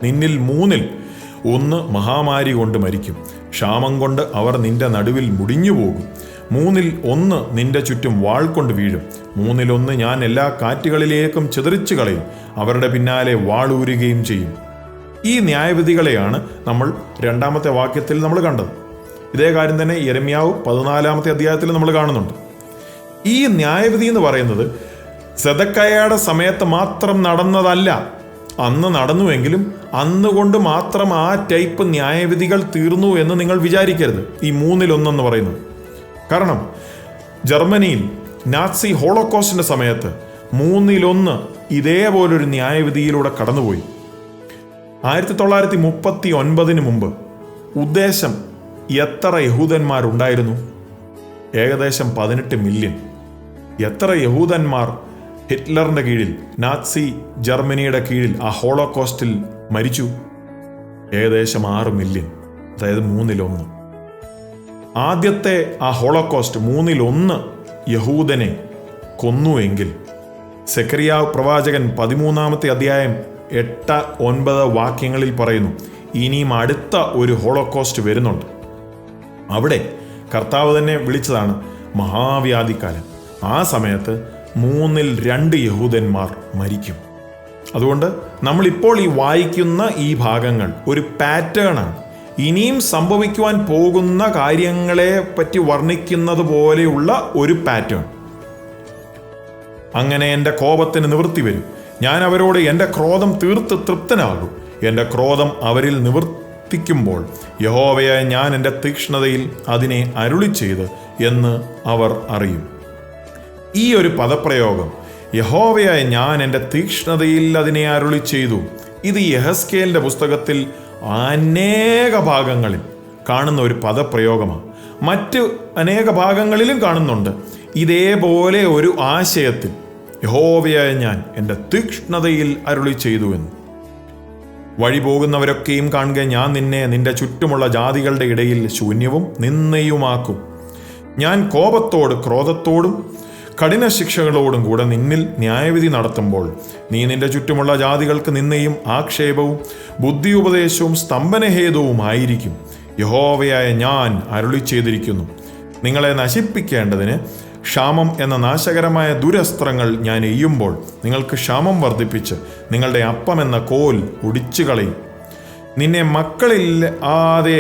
നിന്നിൽ 3-ൽ-1 മഹാമാരി കൊണ്ട് മരിക്കും, ക്ഷാമം കൊണ്ട് അവർ നിന്റെ നടുവിൽ മുടിഞ്ഞു പോകും. 3-ൽ-1 നിന്റെ ചുറ്റും വാൾ കൊണ്ട് വീഴും. 3-ൽ-1 ഞാൻ എല്ലാ കാറ്റുകളിലേക്കും ചിതറിച്ചു കളയും, അവരുടെ പിന്നാലെ വാളൂരുകയും ചെയ്യും. ഈ ന്യായവിധികളെയാണ് നമ്മൾ 2-ാമത്തെ വാക്യത്തിൽ നമ്മൾ കണ്ടത്. ഇതേ കാര്യം തന്നെ യെരമ്യാവ് 14-ാമത്തെ അധ്യായത്തിൽ നമ്മൾ കാണുന്നുണ്ട്. ഈ ന്യായവിധി എന്ന് പറയുന്നത് സെദക്കയ്യയുടെ സമയത്ത് മാത്രം നടന്നതല്ല. അന്ന് നടന്നുവെങ്കിലും അന്നുകൊണ്ട് മാത്രം ആ ടൈപ്പ് ന്യായവിധികൾ തീർന്നു എന്ന് നിങ്ങൾ വിചാരിക്കരുത്. ഈ 3-ൽ-1 എന്ന് പറയുന്നത്, കാരണം ജർമ്മനിയിൽ നാസി ഹോളോകോസ്റ്റിന്റെ സമയത്ത് 3-ൽ-1 ഇതേപോലൊരു ന്യായവിധിയിലൂടെ കടന്നുപോയി. 1939 മുമ്പ് ഉദ്ദേശം എത്ര യഹൂദന്മാരുണ്ടായിരുന്നു? ഏകദേശം 18 മില്യൺ. എത്ര യഹൂദന്മാർ ഹിറ്റ്ലറിൻ്റെ കീഴിൽ, നാസി ജർമ്മനിയുടെ കീഴിൽ ആ ഹോളോകോസ്റ്റിൽ മരിച്ചു? ഏകദേശം 6 മില്യൺ, അതായത് 3-ൽ-1. ആദ്യത്തെ ആ ഹോളോകോസ്റ്റ് 3-ൽ-1 യഹൂദനെ കൊന്നുവെങ്കിൽ സെക്കറിയാവ് പ്രവാചകൻ 13-ാമത്തെ അധ്യായം 8-9 വാക്യങ്ങളിൽ പറയുന്നു, ഇനിയും അടുത്ത ഒരു ഹോളോകോസ്റ്റ് വരുന്നുണ്ട്. അവിടെ കർത്താവ് തന്നെ വിളിച്ചതാണ് മഹാവ്യാധിക്കാലം. ആ സമയത്ത് 3-ൽ-2 യഹൂദന്മാർ മരിക്കും. അതുകൊണ്ട് നമ്മളിപ്പോൾ ഈ വായിക്കുന്ന ഈ ഭാഗങ്ങൾ ഒരു പാറ്റേണാണ്. ഇനിയും സംഭവിക്കുവാൻ പോകുന്ന കാര്യങ്ങളെ പറ്റി വർണ്ണിക്കുന്നത് പോലെയുള്ള ഒരു പാറ്റേൺ. അങ്ങനെ എൻ്റെ കോപത്തിന് നിവൃത്തി വരും, ഞാൻ അവരോട് എൻ്റെ ക്രോധം തീർത്ത് തൃപ്തനാകും. എൻ്റെ ക്രോധം അവരിൽ നിവർത്തിക്കുമ്പോൾ യഹോവയായ ഞാൻ എൻ്റെ തീക്ഷ്ണതയിൽ അതിനെ അരുളി ചെയ്ത് എന്ന് അവർ അറിയും. ഈ ഒരു പദപ്രയോഗം, യഹോവയായ ഞാൻ എൻ്റെ തീക്ഷ്ണതയിൽ അതിനെ അരുളി ചെയ്തു, ഇത് യെഹെസ്കേലിൻ്റെ പുസ്തകത്തിൽ അനേക ഭാഗങ്ങളിൽ കാണുന്ന ഒരു പദപ്രയോഗമാണ്. മറ്റ് അനേക ഭാഗങ്ങളിലും കാണുന്നുണ്ട് ഇതേപോലെ ഒരു ആശയത്തിൽ, യഹോവയായ ഞാൻ എൻ്റെ തീക്ഷ്ണതയിൽ അരുളി ചെയ്തു എന്ന്. വഴി പോകുന്നവരൊക്കെയും കാണുക, ഞാൻ നിന്നെ നിന്റെ ചുറ്റുമുള്ള ജാതികളുടെ ഇടയിൽ ശൂന്യവും നിന്ദയുമാക്കും. ഞാൻ കോപത്തോട് ക്രോധത്തോടും കഠിന ശിക്ഷകളോടും കൂടെ നിന്നിൽ ന്യായവിധി നടത്തുമ്പോൾ നീ നിന്റെ ചുറ്റുമുള്ള ജാതികൾക്ക് നിന്നയും ആക്ഷേപവും ബുദ്ധിയുപദേശവും സ്തംഭനഹേതുവുമായിരിക്കും. യഹോവയായ ഞാൻ അരുളി ചെയ്തിരിക്കുന്നു, നിങ്ങളെ നശിപ്പിക്കേണ്ടതിന് ക്ഷാമം എന്ന നാശകരമായ ദുരസ്ത്രങ്ങൾ ഞാൻ എയ്യുമ്പോൾ നിങ്ങൾക്ക് ക്ഷാമം വർദ്ധിപ്പിച്ച് നിങ്ങളുടെ അപ്പം എന്ന കോൽ ഒടിച്ചു കളയും. നിന്നെ മക്കളില്ലാതെ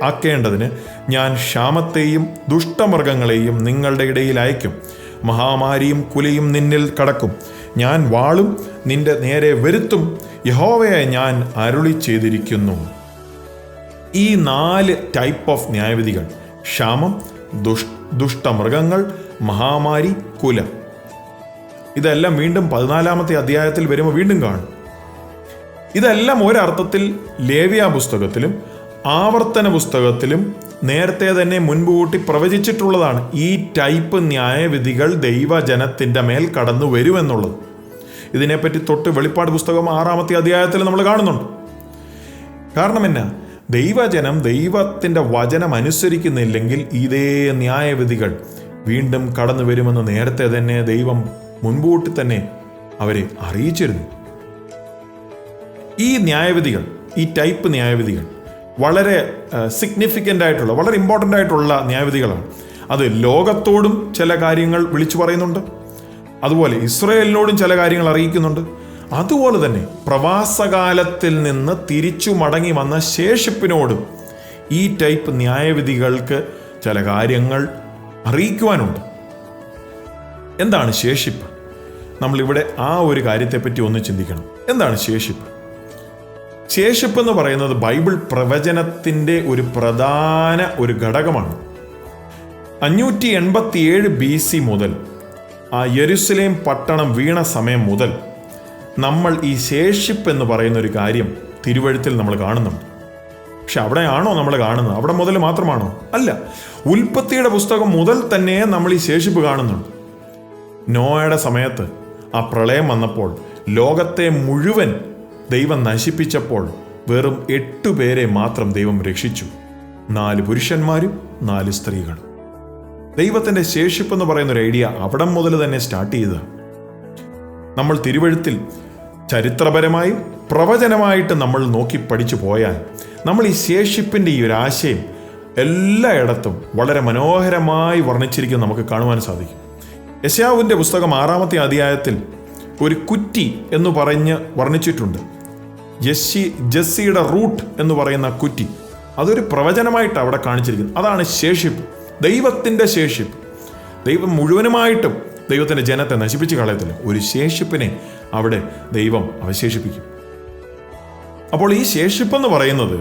ആക്കേണ്ടതിന് ഞാൻ ക്ഷാമത്തെയും ദുഷ്ടമൃഗങ്ങളെയും നിങ്ങളുടെ ഇടയിൽ അയക്കും. മഹാമാരിയും കുലയും നിന്നിൽ കടക്കും. ഞാൻ വാളും നിന്റെ നേരെ വരുത്തും. യഹോവയായ ഞാൻ അരുളി ചെയ്തിരിക്കുന്നു. ഈ 4 ടൈപ്പ് ഓഫ് ന്യായവിധികൾ, ക്ഷാമം, ദുഷ്ടമൃഗങ്ങൾ, മഹാമാരി, കുല, ഇതെല്ലാം വീണ്ടും 14-ാമത്തെ അധ്യായത്തിൽ വരുമ്പോൾ വീണ്ടും കാണും. ഇതെല്ലാം ഒരർത്ഥത്തിൽ ലേവ്യ പുസ്തകത്തിലും ആവർത്തന പുസ്തകത്തിലും നേരത്തെ തന്നെ മുൻകൂട്ടി പ്രവചിച്ചിട്ടുള്ളതാണ്. ഈ ടൈപ്പ് ന്യായവിധികൾ ദൈവജനത്തിൻ്റെ മേൽ കടന്നു വരുമെന്നുള്ളത്. ഇതിനെപ്പറ്റി തൊട്ട് വെളിപ്പാട് പുസ്തകം 6-ാമത്തെ അധ്യായത്തിൽ നമ്മൾ കാണുന്നുണ്ട്. കാരണം എന്നാ? ദൈവജനം ദൈവത്തിൻ്റെ വചനം അനുസരിക്കുന്നില്ലെങ്കിൽ ഇതേ ന്യായവിധികൾ വീണ്ടും കടന്നു വരുമെന്ന് നേരത്തെ തന്നെ ദൈവം മുൻകൂട്ടി തന്നെ അവരെ അറിയിച്ചിരുന്നു. ഈ ന്യായവിധികൾ, ഈ ടൈപ്പ് ന്യായവിധികൾ വളരെ സിഗ്നിഫിക്കൻ്റ് ആയിട്ടുള്ള, വളരെ ഇമ്പോർട്ടൻ്റ് ആയിട്ടുള്ള ന്യായവിധികളാണ്. അത് ലോകത്തോടും ചില കാര്യങ്ങൾ വിളിച്ചു പറയുന്നുണ്ട്, അതുപോലെ ഇസ്രായേലിനോടും ചില കാര്യങ്ങൾ അറിയിക്കുന്നുണ്ട്. അതുപോലെ തന്നെ പ്രവാസകാലത്തിൽ നിന്ന് തിരിച്ചു മടങ്ങി വന്ന ശേഷിപ്പിനോടും ഈ ടൈപ്പ് ന്യായവിധികൾക്ക് ചില കാര്യങ്ങൾ അറിയിക്കുവാനുണ്ട്. എന്താണ് ശേഷിപ്പ്? നമ്മളിവിടെ ആ ഒരു കാര്യത്തെപ്പറ്റി ഒന്ന് ചിന്തിക്കണം. എന്താണ് ശേഷിപ്പ്? ശേഷിപ്പ് എന്ന് പറയുന്നത് ബൈബിൾ പ്രവചനത്തിൻ്റെ ഒരു പ്രധാന ഘടകമാണ്. 587 BC മുതൽ ആ യെരുശലേം പട്ടണം വീണ സമയം മുതൽ നമ്മൾ ഈ ശേഷിപ്പ് എന്ന് പറയുന്ന ഒരു കാര്യം തിരുവഴുത്തിൽ നമ്മൾ കാണുന്നുണ്ട്. പക്ഷെ അവിടെയാണോ നമ്മൾ കാണുന്നത്? അവിടെ മുതൽ മാത്രമാണോ? അല്ല, ഉൽപ്പത്തിയുടെ പുസ്തകം മുതൽ തന്നെ നമ്മൾ ഈ ശേഷിപ്പ് കാണുന്നുണ്ട്. നോയയുടെ സമയത്ത് ആ പ്രളയം വന്നപ്പോൾ ലോകത്തെ മുഴുവൻ ദൈവം നശിപ്പിച്ചപ്പോൾ വെറും 8 പേരെ മാത്രം ദൈവം രക്ഷിച്ചു. 4 പുരുഷന്മാരും 4 സ്ത്രീകളും. ദൈവത്തിൻ്റെ ശേഷിപ്പ് എന്ന് പറയുന്ന ഒരു ഐഡിയ അവിടെ മുതൽ തന്നെ സ്റ്റാർട്ട് ചെയ്തതാണ്. നമ്മൾ തിരുവഴുത്തിൽ ചരിത്രപരമായും പ്രവചനമായിട്ട് നമ്മൾ നോക്കി പഠിച്ചു പോയാൽ നമ്മൾ ഈ ശേഷിപ്പിൻ്റെ ഈ ഒരു ആശയം എല്ലായിടത്തും വളരെ മനോഹരമായി വർണ്ണിച്ചിരിക്കുന്നത് നമുക്ക് കാണുവാൻ സാധിക്കും. യെശയ്യാവിൻ്റെ പുസ്തകം 6-ാമത്തെ അധ്യായത്തിൽ ഒരു കുറ്റി എന്ന് പറഞ്ഞ് വർണ്ണിച്ചിട്ടുണ്ട്. ജെസ്സിയുടെ റൂട്ട് എന്ന് പറയുന്ന കുറ്റി, അതൊരു പ്രവചനമായിട്ട് അവിടെ കാണിച്ചിരിക്കുന്നു. അതാണ് ശേഷിപ്പ്, ദൈവത്തിൻ്റെ ശേഷിപ്പ്. ദൈവം മുഴുവനുമായിട്ടും ദൈവത്തിൻ്റെ ജനത്തെ നശിപ്പിച്ച് കളയത്തില്ല, ഒരു ശേഷിപ്പിനെ അവിടെ ദൈവം അവശേഷിപ്പിക്കും. അപ്പോൾ ഈ ശേഷിപ്പെന്ന് പറയുന്നത്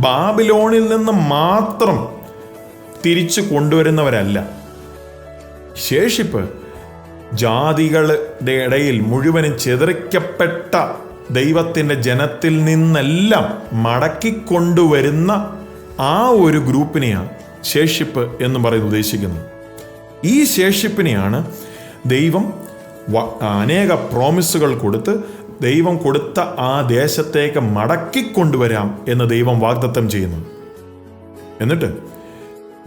ബാബിലോണിൽ നിന്ന് മാത്രം തിരിച്ചു കൊണ്ടുവരുന്നവരല്ല. ശേഷിപ്പ് ജാതികളുടെ ഇടയിൽ മുഴുവനും ചിതറിക്കപ്പെട്ട ദൈവത്തിൻ്റെ ജനത്തിൽ നിന്നെല്ലാം മടക്കിക്കൊണ്ടുവരുന്ന ആ ഒരു ഗ്രൂപ്പിനെയാണ് ശേഷിപ്പ് എന്ന് പറയുന്നത് ഉദ്ദേശിക്കുന്നത്. ഈ ശേഷിപ്പിനെയാണ് ദൈവം അനേക പ്രോമിസുകൾ കൊടുത്ത് ദൈവം കൊടുത്ത ആ ദേശത്തേക്ക് മടക്കിക്കൊണ്ടുവരാം എന്ന് ദൈവം വാഗ്ദത്തം ചെയ്യുന്നത്. എന്നിട്ട്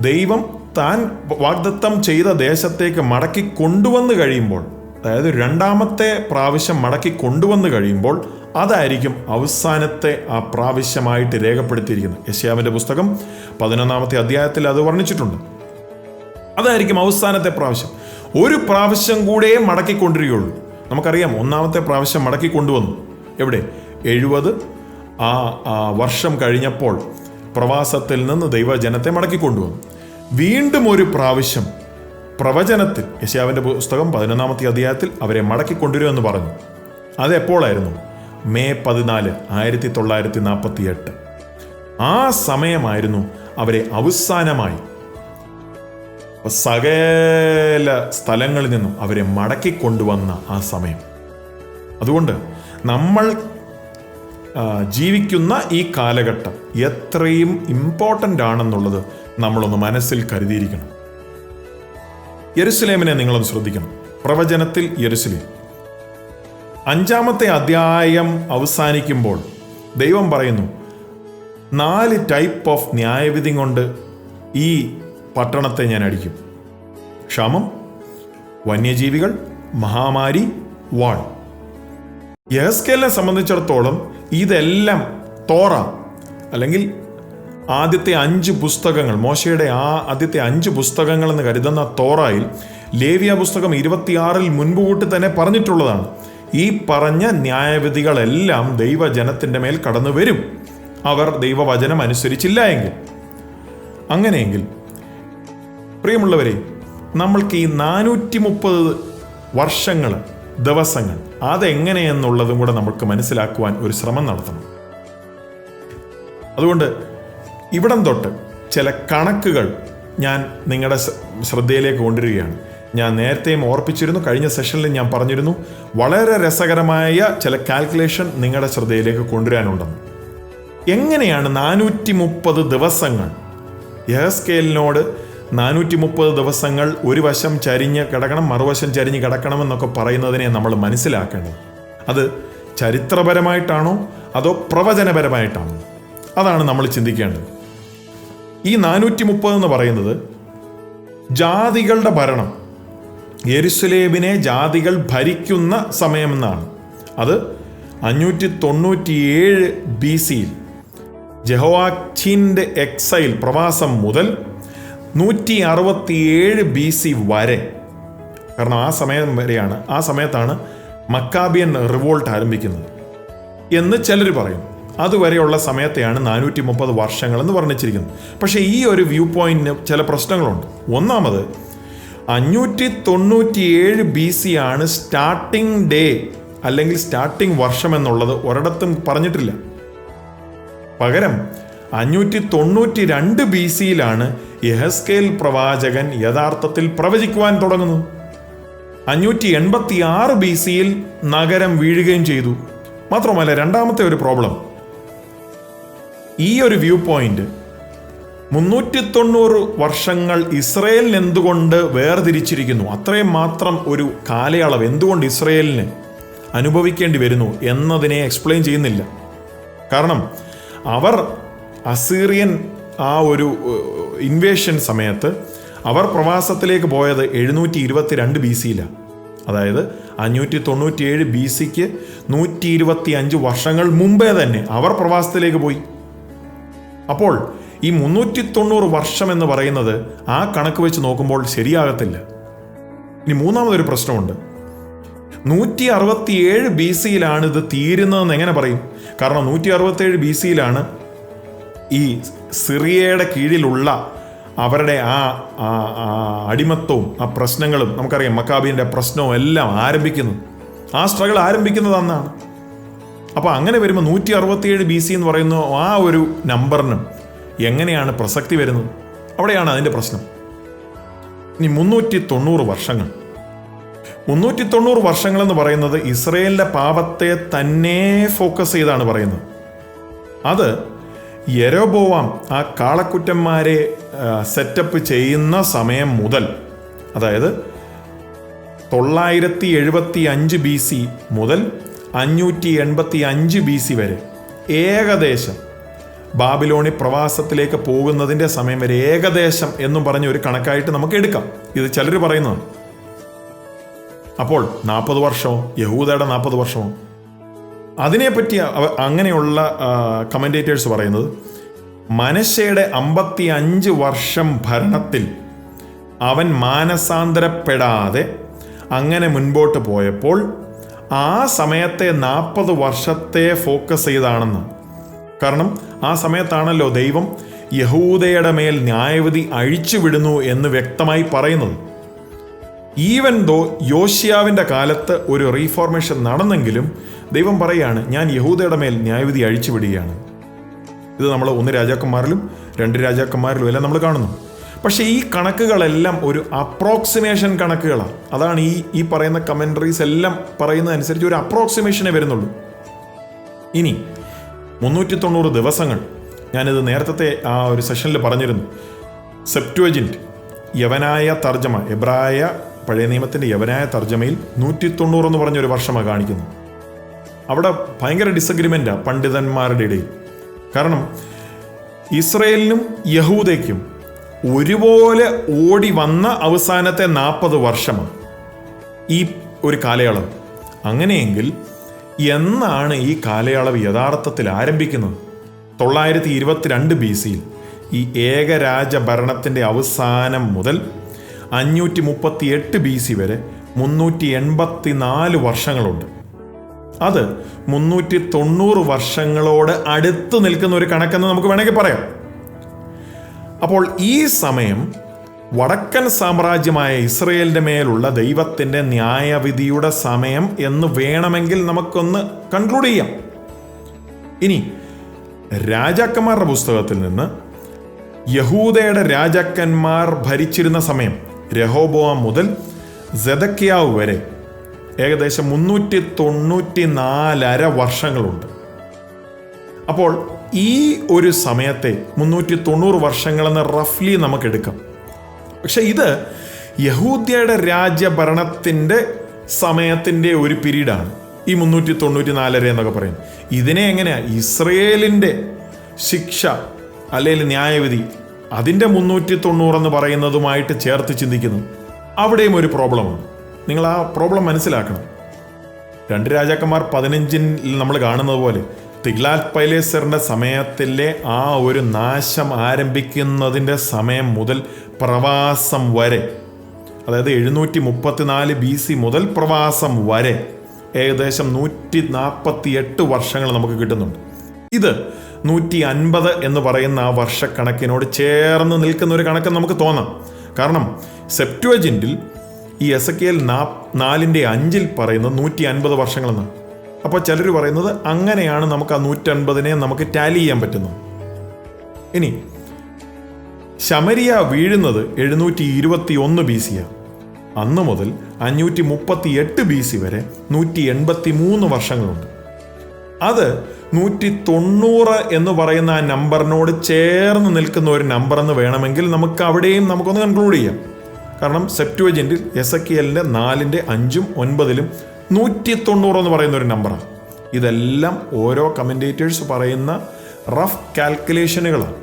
ദൈവം താൻ വാഗ്ദത്തം ചെയ്ത ദേശത്തേക്ക് മടക്കി കൊണ്ടുവന്ന് കഴിയുമ്പോൾ, അതായത് 2ാമത്തെ പ്രാവശ്യം മടക്കി കൊണ്ടുവന്ന് കഴിയുമ്പോൾ അതായിരിക്കും അവസാനത്തെ ആ പ്രാവശ്യമായിട്ട് രേഖപ്പെടുത്തിയിരിക്കുന്നത്. യെശയ്യാവിൻ്റെ പുസ്തകം 11-ാമത്തെ അധ്യായത്തിൽ അത് വർണ്ണിച്ചിട്ടുണ്ട്. അതായിരിക്കും അവസാനത്തെ പ്രാവശ്യം. ഒരു പ്രാവശ്യം കൂടെ മടക്കിക്കൊണ്ടിരിക്കുകയുള്ളൂ. നമുക്കറിയാം, 1ാമത്തെ പ്രാവശ്യം മടക്കി കൊണ്ടുവന്നു. എവിടെ? 70 വർഷം കഴിഞ്ഞപ്പോൾ പ്രവാസത്തിൽ നിന്ന് ദൈവജനത്തെ മടക്കിക്കൊണ്ടുവന്നു. വീണ്ടും ഒരു പ്രാവശ്യം പ്രവചനത്തിൽ യെശയ്യാവിൻ്റെ പുസ്തകം 11-ാമത്തെ അധ്യായത്തിൽ അവരെ മടക്കിക്കൊണ്ടുവരുമെന്ന് പറഞ്ഞു. അതെപ്പോഴായിരുന്നു? മെയ് 14, 1948. ആ സമയമായിരുന്നു അവരെ അവസാനമായി സകല സ്ഥലങ്ങളിൽ നിന്നും അവരെ മടക്കിക്കൊണ്ടുവന്ന ആ സമയം. അതുകൊണ്ട് നമ്മൾ ജീവിക്കുന്ന ഈ കാലഘട്ടം എത്രയും ഇമ്പോർട്ടൻ്റ് ആണെന്നുള്ളത് നമ്മളൊന്ന് മനസ്സിൽ കരുതിയിരിക്കണം. യെരുശലേമിനെ നിങ്ങളൊന്ന് ശ്രദ്ധിക്കണം. പ്രവചനത്തിൽ യെരുശലേം 5-ാമത്തെ അധ്യായം അവസാനിക്കുമ്പോൾ ദൈവം പറയുന്നു, 4 ടൈപ്പ് ഓഫ് ന്യായവിധി കൊണ്ട് ഈ പട്ടണത്തെ ഞാൻ അടിക്കും. ക്ഷാമം, വന്യജീവികൾ, മഹാമാരി, വാൾ. യെഹെസ്കേലിനെ സംബന്ധിച്ചിടത്തോളം ഇതെല്ലാം തോറ അല്ലെങ്കിൽ ആദ്യത്തെ 5 പുസ്തകങ്ങൾ, മോശയുടെ ആദ്യത്തെ 5 പുസ്തകങ്ങൾ എന്ന് കരുതുന്ന തോറായിൽ ലേവ്യ പുസ്തകം 26 മുൻപ് കൂട്ടി തന്നെ പറഞ്ഞിട്ടുള്ളതാണ്. ഈ പറഞ്ഞ ന്യായവിധികളെല്ലാം ദൈവജനത്തിൻ്റെ മേൽ കടന്നു വരും, അവർ ദൈവവചനം അനുസരിച്ചില്ല എങ്കിൽ. അങ്ങനെയെങ്കിൽ പ്രിയമുള്ളവരെ, നമ്മൾക്ക് ഈ 430 വർഷങ്ങൾ, ദിവസങ്ങൾ അതെങ്ങനെയെന്നുള്ളതും കൂടെ നമുക്ക് മനസ്സിലാക്കുവാൻ ഒരു ശ്രമം നടത്തണം. അതുകൊണ്ട് ഇവിടം തൊട്ട് ചില കണക്കുകൾ ഞാൻ നിങ്ങളുടെ ശ്രദ്ധയിലേക്ക് കൊണ്ടുവരികയാണ്. ഞാൻ നേരത്തെയും ഓർപ്പിച്ചിരുന്നു, കഴിഞ്ഞ സെഷനിൽ ഞാൻ പറഞ്ഞിരുന്നു, വളരെ രസകരമായ ചില കാൽക്കുലേഷൻ നിങ്ങളുടെ ശ്രദ്ധയിലേക്ക് കൊണ്ടുവരാനുണ്ടെന്ന്. എങ്ങനെയാണ് 430 ദിവസങ്ങൾ, യെഹെസ്കേലിനോട് 430 ദിവസങ്ങൾ ഒരു വശം ചരിഞ്ഞ് കിടക്കണം, മറുവശം ചരിഞ്ഞ് കിടക്കണമെന്നൊക്കെ പറയുന്നതിനെ നമ്മൾ മനസ്സിലാക്കേണ്ടത്. അത് ചരിത്രപരമായിട്ടാണോ അതോ പ്രവചനപരമായിട്ടാണോ? അതാണ് നമ്മൾ ചിന്തിക്കേണ്ടത്. ഈ 430 എന്ന് പറയുന്നത് ജാതികളുടെ ഭരണം, യെരുശലേമിനെ ജാതികൾ ഭരിക്കുന്ന സമയമെന്നാണ്. അത് 597 BC ജെഹോയാക്കീന്റെ എക്സൈൽ പ്രവാസം മുതൽ 167 BC വരെ. കാരണം ആ സമയത്താണ് മക്കാബിയൻ റിവോൾട്ട് ആരംഭിക്കുന്നത് എന്ന് ചിലർ പറയും. അതുവരെയുള്ള സമയത്തെയാണ് 430 വർഷങ്ങൾ എന്ന് വർണ്ണിച്ചിരിക്കുന്നത്. പക്ഷേ ഈ ഒരു വ്യൂ പോയിന്റിന് ചില പ്രശ്നങ്ങളുണ്ട്. ഒന്നാമത് 597 BC ആണ് സ്റ്റാർട്ടിംഗ് ഡേ അല്ലെങ്കിൽ സ്റ്റാർട്ടിംഗ് വർഷം എന്നുള്ളത് ഒരിടത്തും പറഞ്ഞിട്ടില്ല. പകരം 592 BC യെഹെസ്കേൽ പ്രവാചകൻ യഥാർത്ഥത്തിൽ പ്രവചിക്കുവാൻ തുടങ്ങുന്നു. 586 BC നഗരം വീഴുകയും ചെയ്തു. മാത്രമല്ല, രണ്ടാമത്തെ ഒരു പ്രോബ്ലം, ഈ ഒരു വ്യൂ പോയിന്റ് 390 വർഷങ്ങൾ ഇസ്രയേലിന് എന്തുകൊണ്ട് വേർതിരിച്ചിരിക്കുന്നു, അത്രയും മാത്രം ഒരു കാലയളവ് എന്തുകൊണ്ട് ഇസ്രയേലിന് അനുഭവിക്കേണ്ടി വരുന്നു എന്നതിനെ എക്സ്പ്ലെയിൻ ചെയ്യുന്നില്ല. കാരണം അവർ അസീറിയൻ ആ ഒരു ഇൻവേഷൻ സമയത്ത് അവർ പ്രവാസത്തിലേക്ക് പോയത് 722 BC. അതായത് 597 BC 125 വർഷങ്ങൾ മുമ്പേ തന്നെ അവർ പ്രവാസത്തിലേക്ക് പോയി. അപ്പോൾ ഈ 390 വർഷം എന്ന് പറയുന്നത് ആ കണക്ക് വെച്ച് നോക്കുമ്പോൾ ശരിയാകത്തില്ല. ഇനി മൂന്നാമതൊരു പ്രശ്നമുണ്ട്. 167 BC ഇത് തീരുന്നതെന്ന് എങ്ങനെ പറയും? കാരണം 167 BC ഈ സിറിയയുടെ കീഴിലുള്ള അവരുടെ ആ അടിമത്തവും ആ പ്രശ്നങ്ങളും നമുക്കറിയാം, മക്കാബിൻ്റെ പ്രശ്നവും എല്ലാം ആരംഭിക്കുന്നത്, ആ സ്ട്രഗിൾ ആരംഭിക്കുന്നത് അന്നാണ്. അപ്പോൾ അങ്ങനെ വരുമ്പോൾ 167 BC എന്ന് പറയുന്ന ആ ഒരു നമ്പറിനും എങ്ങനെയാണ് പ്രസക്തി വരുന്നത്? അവിടെയാണ് അതിൻ്റെ പ്രശ്നം. ഇനി 390 വർഷങ്ങൾ. 390 വർഷങ്ങളെന്ന് പറയുന്നത് ഇസ്രയേലിൻ്റെ പാപത്തെ തന്നെ ഫോക്കസ് ചെയ്താണ് പറയുന്നത്. അത് യെരോബോവാം ആ കാളക്കുറ്റന്മാരെ സെറ്റപ്പ് ചെയ്യുന്ന സമയം മുതൽ, അതായത് 975 BC മുതൽ 585 BC വരെ, ഏകദേശം ബാബിലോണി പ്രവാസത്തിലേക്ക് പോകുന്നതിൻ്റെ സമയം വരെ ഏകദേശം എന്നും പറഞ്ഞ ഒരു കണക്കായിട്ട് നമുക്ക് എടുക്കാം. ഇത് ചിലർ പറയുന്നതാണ്. അപ്പോൾ 40 വർഷമോ യഹൂദയുടെ 40 വർഷമോ? അതിനെപ്പറ്റി അങ്ങനെയുള്ള കമൻറ്റേറ്റേഴ്സ് പറയുന്നത്, മനശ്ശയുടെ 55 വർഷം ഭരണത്തിൽ അവൻ മാനസാന്തരപ്പെടാതെ അങ്ങനെ മുൻപോട്ട് പോയപ്പോൾ ആ സമയത്തെ 40 വർഷത്തെ ഫോക്കസ് ചെയ്താണെന്ന്. കാരണം ആ സമയത്താണല്ലോ ദൈവം യഹൂദയുടെ മേൽ ന്യായവിധി അഴിച്ചുവിടുന്നു എന്ന് വ്യക്തമായി പറയുന്നത്. ഈവൻ ദോ യോശിയാവിൻ്റെ കാലത്ത് ഒരു റീഫോർമേഷൻ നടന്നെങ്കിലും ദൈവം പറയുകയാണ്, ഞാൻ യഹൂദയുടെ മേൽ ന്യായവിധി അഴിച്ചുവിടുകയാണ്. ഇത് നമ്മൾ 1 രാജാക്കന്മാരിലും 2 രാജാക്കന്മാരിലും എല്ലാം നമ്മൾ കാണുന്നു. പക്ഷേ ഈ കണക്കുകളെല്ലാം ഒരു അപ്രോക്സിമേഷൻ കണക്കുകളാണ്. അതാണ് ഈ പറയുന്ന കമൻട്രീസ് എല്ലാം പറയുന്നതനുസരിച്ച് ഒരു അപ്രോക്സിമേഷനേ വരുന്നുള്ളൂ. ഇനി 390 ദിവസങ്ങൾ, ഞാനിത് നേരത്തെ ആ ഒരു സെഷനിൽ പറഞ്ഞിരുന്നു. സെപ്റ്റുവജിൻറ്റ് യവനായ തർജ്ജമ, എബ്രായ പഴയ നിയമത്തിൻ്റെ യവനായ തർജ്ജമയിൽ 190 എന്ന് പറഞ്ഞൊരു വർഷമാണ് കാണിക്കുന്നത്. അവിടെ ഭയങ്കര ഡിസഗ്രിമെൻ്റാണ് പണ്ഡിതന്മാരുടെ ഇടയിൽ. കാരണം ഇസ്രയേലിനും യഹൂദയ്ക്കും ഒരുപോലെ ഓടി വന്ന അവസാനത്തെ 40 വർഷമാണ്. ഈ ഒരു കാലയളവ്. അങ്ങനെയെങ്കിൽ എന്നാണ് ഈ കാലയളവ് യഥാർത്ഥത്തിൽ ആരംഭിക്കുന്നത്? 922 BC ഈ ഏകരാജ ഭരണത്തിൻ്റെ അവസാനം മുതൽ 538 BC വരെ 384 വർഷങ്ങളുണ്ട്. അത് 390 വർഷങ്ങളോട് അടുത്ത് നിൽക്കുന്ന ഒരു കണക്കെന്ന് നമുക്ക് വേണമെങ്കിൽ പറയാം. അപ്പോൾ ഈ സമയം വടക്കൻ സാമ്രാജ്യമായ ഇസ്രയേലിൻ്റെ മേലുള്ള ദൈവത്തിൻ്റെ ന്യായവിധിയുടെ സമയം എന്ന് വേണമെങ്കിൽ നമുക്കൊന്ന് കൺക്ലൂഡ് ചെയ്യാം. ഇനി രാജാക്കന്മാരുടെ പുസ്തകത്തിൽ നിന്ന് യഹൂദയുടെ രാജാക്കന്മാർ ഭരിച്ചിരുന്ന സമയം രഹോബോവാം മുതൽ സെദക്കിയാവ് വരെ ഏകദേശം 394 വർഷങ്ങളുണ്ട്. അപ്പോൾ ഈ ഒരു സമയത്തെ 390 വർഷങ്ങളെന്ന് റഫ്ലി നമുക്ക് എടുക്കാം. പക്ഷെ ഇത് യഹൂദ്യയുടെ രാജ്യഭരണത്തിൻ്റെ സമയത്തിൻ്റെ ഒരു പീരീഡാണ് ഈ 394 എന്നൊക്കെ പറയും. ഇതിനെ എങ്ങനെയാ ഇസ്രയേലിൻ്റെ ശിക്ഷ അല്ലെങ്കിൽ ന്യായവിധി അതിൻ്റെ 390 എന്ന് പറയുന്നതുമായിട്ട് ചേർത്ത് ചിന്തിക്കുന്നു? അവിടെയും ഒരു പ്രോബ്ലമാണ്. നിങ്ങൾ ആ പ്രോബ്ലം മനസ്സിലാക്കണം. 2 രാജാക്കന്മാർ 15 നമ്മൾ കാണുന്നത് പോലെ തിഗ്ലാത്ത് പൈലേസറിൻ്റെ സമയത്തിലെ ആ ഒരു നാശം ആരംഭിക്കുന്നതിൻ്റെ സമയം മുതൽ പ്രവാസം വരെ, അതായത് 734 BC മുതൽ പ്രവാസം വരെ ഏകദേശം 148 വർഷങ്ങൾ നമുക്ക് കിട്ടുന്നുണ്ട്. ഇത് 150 എന്ന് പറയുന്ന ആ വർഷക്കണക്കിനോട് ചേർന്ന് നിൽക്കുന്ന ഒരു കണക്ക് നമുക്ക് തോന്നാം. കാരണം സെപ്റ്റുവജിൻ്റിൽ ഈ എസെക്കിയേൽ 4:5 പറയുന്നത് 150 വർഷങ്ങളെന്ന്. അപ്പോൾ ചിലർ പറയുന്നത് അങ്ങനെയാണ് നമുക്ക് ആ 150നെ നമുക്ക് ടാലി ചെയ്യാൻ പറ്റുന്നത്. ഇനി ശമരിയ വീഴുന്നത് 721 BC. അന്ന് മുതൽ 538 BC വരെ 183 വർഷങ്ങളുണ്ട്. അത് 190 എന്ന് പറയുന്ന ആ നമ്പറിനോട് ചേർന്ന് നിൽക്കുന്ന ഒരു നമ്പർ എന്ന് വേണമെങ്കിൽ നമുക്ക് അവിടെയും നമുക്കൊന്ന് കൺക്ലൂഡ് ചെയ്യാം. കാരണം സെപ്റ്റുവജിൻ്റിൽ എസെക്കിയേലിൻ്റെ 4, 5, 9 190 എന്ന് പറയുന്ന ഒരു നമ്പറാണ്. ഇതെല്ലാം ഓരോ കമൻറ്റേറ്റേഴ്സ് പറയുന്ന റഫ് കാൽക്കുലേഷനുകളാണ്.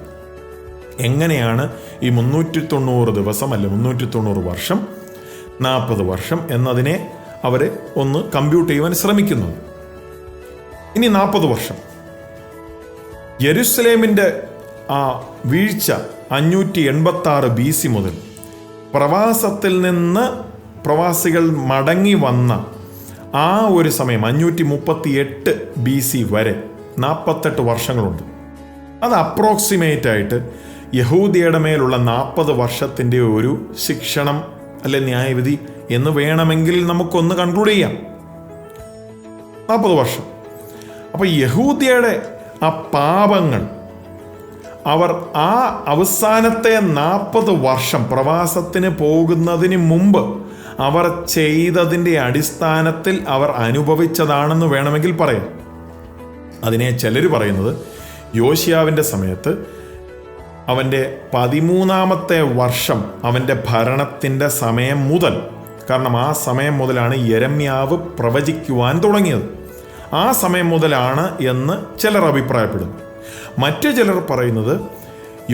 എങ്ങനെയാണ് ഈ 390 ദിവസം അല്ലെ 390 വർഷം 40 വർഷം എന്നതിനെ അവർ ഒന്ന് കമ്പ്യൂട്ട് ചെയ്യുവാൻ ശ്രമിക്കുന്നത്. ഇനി 40 വർഷം യെരുസലേമിൻ്റെ ആ വീഴ്ച 586 BC മുതൽ പ്രവാസത്തിൽ നിന്ന് പ്രവാസികൾ മടങ്ങി വന്ന ആ ഒരു സമയം 538 BC വരെ 48 വർഷങ്ങളുണ്ട്. അത് അപ്രോക്സിമേറ്റ് ആയിട്ട് യഹൂദിയുടെ മേലുള്ള 40 വർഷത്തിൻ്റെ ഒരു ശിക്ഷണം അല്ലെ ന്യായവിധി എന്ന് വേണമെങ്കിൽ നമുക്കൊന്ന് കൺക്ലൂഡ് ചെയ്യാം. 40 വർഷം. അപ്പോൾ യഹൂദിയുടെ ആ പാപങ്ങൾ അവർ ആ അവസാനത്തെ 40 വർഷം പ്രവാസത്തിന് പോകുന്നതിന് മുമ്പ് അവർ ചെയ്തതിൻ്റെ അടിസ്ഥാനത്തിൽ അവർ അനുഭവിച്ചതാണെന്ന് വേണമെങ്കിൽ പറയാം. അതിനെ ചിലർ പറയുന്നത് യോശിയാവിൻ്റെ സമയത്ത് അവൻ്റെ 13ാമത്തെ വർഷം അവൻ്റെ ഭരണത്തിൻ്റെ സമയം മുതൽ, കാരണം ആ സമയം മുതലാണ് യെരമ്യാവ് പ്രവചിക്കുവാൻ തുടങ്ങിയത്, ആ സമയം മുതലാണ് എന്ന് ചിലർ അഭിപ്രായപ്പെടുന്നു. മറ്റു ചിലർ പറയുന്നത്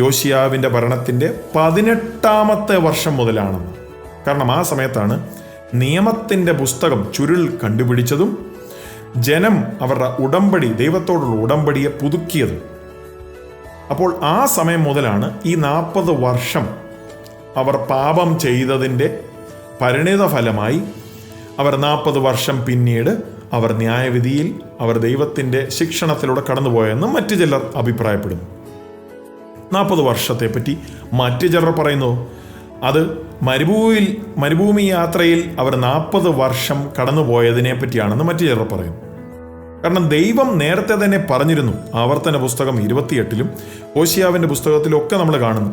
യോശിയാവിൻ്റെ ഭരണത്തിൻ്റെ 18ാമത്തെ വർഷം മുതലാണെന്ന്. കാരണം ആ സമയത്താണ് നിയമത്തിൻ്റെ പുസ്തകം ചുരുൾ കണ്ടുപിടിച്ചതും ജനം അവരുടെ ഉടമ്പടി, ദൈവത്തോടുള്ള ഉടമ്പടിയെ പുതുക്കിയത്. അപ്പോൾ ആ സമയം മുതലാണ് ഈ 40 വർഷം അവർ പാപം ചെയ്തതിൻ്റെ പരിണിത ഫലമായി അവർ 40 വർഷം പിന്നീട് അവർ ന്യായവിധിയിൽ അവർ ദൈവത്തിൻ്റെ ശിക്ഷണത്തിലൂടെ കടന്നുപോയെന്ന് മറ്റു ചിലർ അഭിപ്രായപ്പെടുന്നു. 40 വർഷത്തെപ്പറ്റി മറ്റു ചിലർ പറയുന്നു അത് മരുഭൂമി യാത്രയിൽ അവർ 40 വർഷം കടന്നുപോയതിനെ പറ്റിയാണെന്ന് മറ്റു ചിലർ പറയുന്നു. കാരണം ദൈവം നേരത്തെ തന്നെ പറഞ്ഞിരുന്നു. ആവർത്തന പുസ്തകം 28-ലും ഹോശിയാവിൻ്റെ പുസ്തകത്തിലും ഒക്കെ നമ്മൾ കാണുന്നു,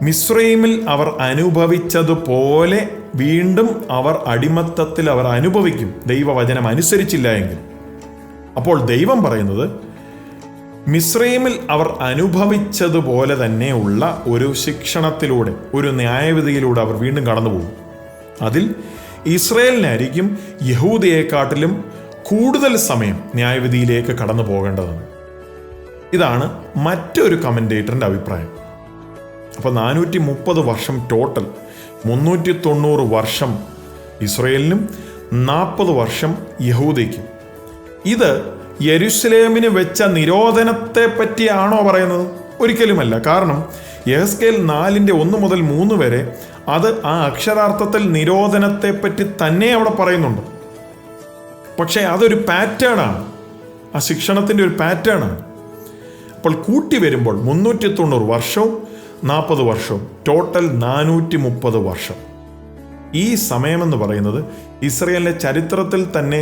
മിസ്രൈമിൽ അവർ അനുഭവിച്ചതുപോലെ വീണ്ടും അവർ അടിമത്തത്തിൽ അവർ അനുഭവിക്കും ദൈവവചനം അനുസരിച്ചില്ല എങ്കിൽ. അപ്പോൾ ദൈവം പറയുന്നത് മിസ്രൈമിൽ അവർ അനുഭവിച്ചതുപോലെ തന്നെയുള്ള ഒരു ശിക്ഷണത്തിലൂടെ, ഒരു ന്യായവിധിയിലൂടെ അവർ വീണ്ടും കടന്നുപോകും. അതിൽ ഇസ്രയേലിനായിരിക്കും യഹൂദയെക്കാട്ടിലും കൂടുതൽ സമയം ന്യായവിധിയിലേക്ക് കടന്നു പോകേണ്ടതാണ്. ഇതാണ് മറ്റൊരു കമൻറ്റേറ്ററിൻ്റെ അഭിപ്രായം. അപ്പോൾ 430 വർഷം ടോട്ടൽ, 390 വർഷം ഇസ്രയേലിനും 40 വർഷം യഹൂദയ്ക്കും. ഇത് യെരുശലേമിന് വെച്ച നിരോധനത്തെ പറ്റിയാണോ പറയുന്നത്? ഒരിക്കലുമല്ല. കാരണം യെഹെസ്കേൽ 4:1 മുതൽ 3 വരെ അത് ആ അക്ഷരാർത്ഥത്തിൽ നിരോധനത്തെപ്പറ്റി തന്നെ അവിടെ പറയുന്നുണ്ട്. പക്ഷേ അതൊരു പാറ്റേണാണ്, ആ ശിക്ഷണത്തിൻ്റെ ഒരു പാറ്റേണാണ്. അപ്പോൾ കൂട്ടി വരുമ്പോൾ 390 വർഷവും 40 വർഷവും ടോട്ടൽ 430 വർഷം. ഈ സമയമെന്ന് പറയുന്നത് ഇസ്രയേലിൻ്റെ ചരിത്രത്തിൽ തന്നെ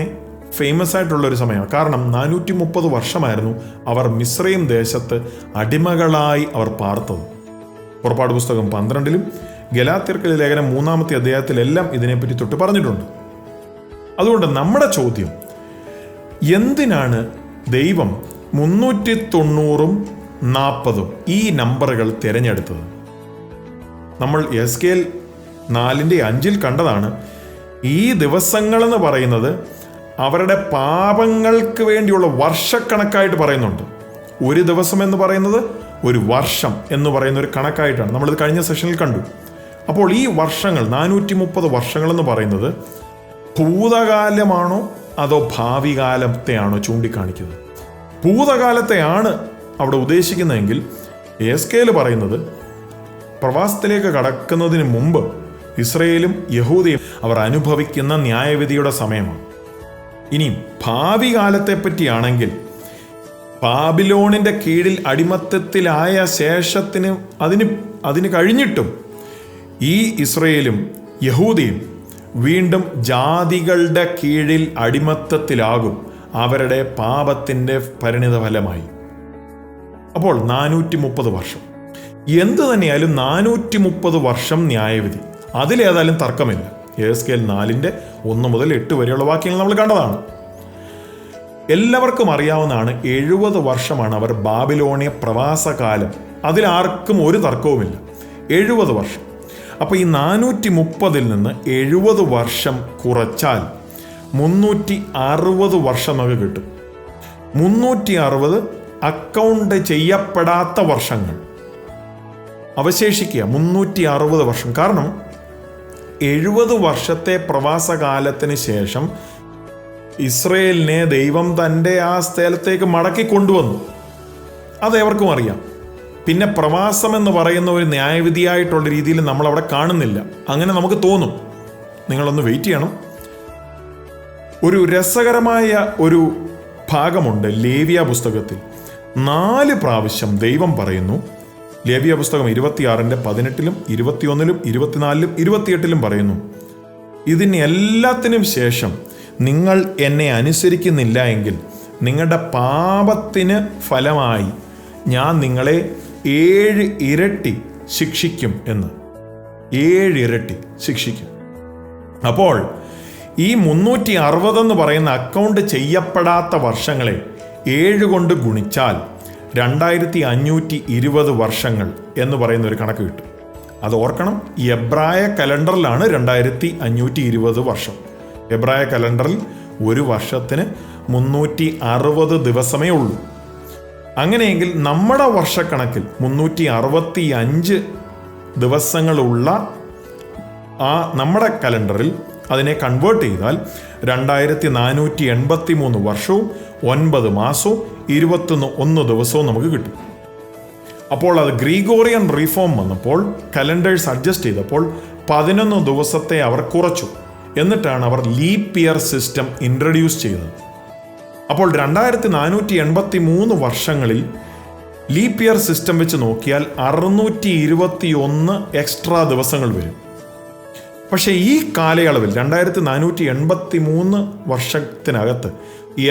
ഫേമസ് ആയിട്ടുള്ളൊരു സമയമാണ്. കാരണം 430 വർഷമായിരുന്നു അവർ മിസ്രയീം ദേശത്ത് അടിമകളായി അവർ പാർത്തത്. പുറപ്പാട് പുസ്തകം 12-ലും ഗലാത്യർക്കുള്ള ലേഖനം 3-ാമത്തെ അധ്യായത്തിലെല്ലാം ഇതിനെപ്പറ്റി തൊട്ട് പറഞ്ഞിട്ടുണ്ട്. അതുകൊണ്ട് നമ്മുടെ ചോദ്യം, എന്തിനാണ് ദൈവം 390-ഉം 40-ഉം ഈ നമ്പറുകൾ തിരഞ്ഞെടുത്തത്? നമ്മൾ യെഹെസ്കേൽ 4:5 കണ്ടതാണ്. ഈ ദിവസങ്ങളെന്ന് പറയുന്നത് അവരുടെ പാപങ്ങൾക്ക് വേണ്ടിയുള്ള വർഷക്കണക്കായിട്ട് പറയുന്നുണ്ട്. ഒരു ദിവസം എന്ന് പറയുന്നത് ഒരു വർഷം എന്ന് പറയുന്ന ഒരു കണക്കായിട്ടാണ്. നമ്മളിത് കഴിഞ്ഞ സെഷനിൽ കണ്ടു. അപ്പോൾ ഈ വർഷങ്ങൾ 430 വർഷങ്ങളെന്ന് പറയുന്നത് ഭൂതകാലമാണോ അതോ ഭാവി കാലത്തെയാണോ ചൂണ്ടിക്കാണിക്കുന്നത്? ഭൂതകാലത്തെയാണ് അവിടെ ഉദ്ദേശിക്കുന്നതെങ്കിൽ യെഹെസ്കേൽ പറയുന്നത് പ്രവാസത്തിലേക്ക് കടക്കുന്നതിന് മുമ്പ് ഇസ്രയേലും യഹൂദയും അവർ അനുഭവിക്കുന്ന ന്യായവിധിയുടെ സമയമാണ്. ഇനിയും ഭാവി കാലത്തെ പറ്റിയാണെങ്കിൽ ബാബിലോണിൻ്റെ കീഴിൽ അടിമത്തത്തിലായ ശേഷത്തിന് അതിന് കഴിഞ്ഞിട്ടും ഈ ഇസ്രയേലും യഹൂദയും വീണ്ടും ജാതികളുടെ കീഴിൽ അടിമത്തത്തിലാകും അവരുടെ പാപത്തിൻ്റെ പരിണിതഫലമായി. അപ്പോൾ 430 വർഷം. എന്തു തന്നെയായാലും 430 വർഷം ന്യായവിധി, അതിലേതായാലും തർക്കമില്ല. യെഹെസ്കേൽ 4:1 മുതൽ 8 വരെയുള്ള വാക്യങ്ങൾ നമ്മൾ കണ്ടതാണ്. എല്ലാവർക്കും അറിയാവുന്നതാണ് 70 വർഷമാണ് അവർ ബാബിലോണിയ പ്രവാസകാലം. അതിലാർക്കും ഒരു തർക്കവുമില്ല. 70 വർഷം. അപ്പോൾ ഈ 430-ൽ നിന്ന് 70 വർഷം കുറച്ചാൽ 360 വർഷം നമുക്ക് കിട്ടും. 360 അക്കൗണ്ട് ചെയ്യപ്പെടാത്ത വർഷങ്ങൾ അവശേഷിക്കുക 360 വർഷം. കാരണം 70 വർഷത്തെ പ്രവാസകാലത്തിന് ശേഷം ഇസ്രയേലിനെ ദൈവം തൻ്റെ ആ സ്ഥലത്തേക്ക് മടക്കി കൊണ്ടുവന്നു. അതേവർക്കും അറിയാം. പിന്നെ പ്രവാസം എന്ന് പറയുന്ന ഒരു ന്യായവിധിയായിട്ടുള്ള രീതിയിൽ നമ്മളവിടെ കാണുന്നില്ല. അങ്ങനെ നമുക്ക് തോന്നും. നിങ്ങളൊന്ന് വെയിറ്റ് ചെയ്യണം. ഒരു രസകരമായ ഒരു ഭാഗമുണ്ട് ലേവ്യ പുസ്തകത്തിൽ. 4 പ്രാവശ്യം ദൈവം പറയുന്നു. ലേവ്യ പുസ്തകം 26:18-ലും 21-ലും 24-ലും 28-ലും പറയുന്നു, ഇതിന് എല്ലാത്തിനും ശേഷം നിങ്ങൾ എന്നെ അനുസരിക്കുന്നില്ല എങ്കിൽ നിങ്ങളുടെ പാപത്തിന് ഫലമായി ഞാൻ നിങ്ങളെ 7 ഇരട്ടി ശിക്ഷിക്കും എന്ന്. 7 ഇരട്ടി ശിക്ഷിക്കും. അപ്പോൾ ഈ 360 എന്ന് പറയുന്ന അക്കൗണ്ട് ചെയ്യപ്പെടാത്ത വർഷങ്ങളെ 7 കൊണ്ട് ഗുണിച്ചാൽ 2520 വർഷങ്ങൾ എന്ന് പറയുന്ന ഒരു കണക്ക് കിട്ടും. അത് ഓർക്കണം, എബ്രായ കലണ്ടറിലാണ് 2520 വർഷം. എബ്രായ കലണ്ടറിൽ ഒരു വർഷത്തിന് 360 ദിവസമേ ഉള്ളൂ. അങ്ങനെയെങ്കിൽ നമ്മുടെ വർഷക്കണക്കിൽ 365 ദിവസങ്ങളുള്ള ആ നമ്മുടെ കലണ്ടറിൽ അതിനെ കൺവേർട്ട് ചെയ്താൽ 2483 വർഷവും 9 മാസവും 21 ദിവസവും നമുക്ക് കിട്ടും. അപ്പോൾ അത് ഗ്രിഗോറിയൻ റീഫോം വന്നപ്പോൾ കലണ്ടേഴ്സ് അഡ്ജസ്റ്റ് ചെയ്തപ്പോൾ 11 ദിവസത്തെ അവർ കുറച്ചു. എന്നിട്ടാണ് അവർ ലീപ്പ് ഇയർ സിസ്റ്റം ഇൻട്രൊഡ്യൂസ് ചെയ്തത്. അപ്പോൾ 2483 വർഷങ്ങളിൽ ലീപ്പ് ഇയർ സിസ്റ്റം വെച്ച് നോക്കിയാൽ 621 എക്സ്ട്രാ ദിവസങ്ങൾ വരും. പക്ഷേ ഈ കാലയളവിൽ 2483 വർഷത്തിനകത്ത്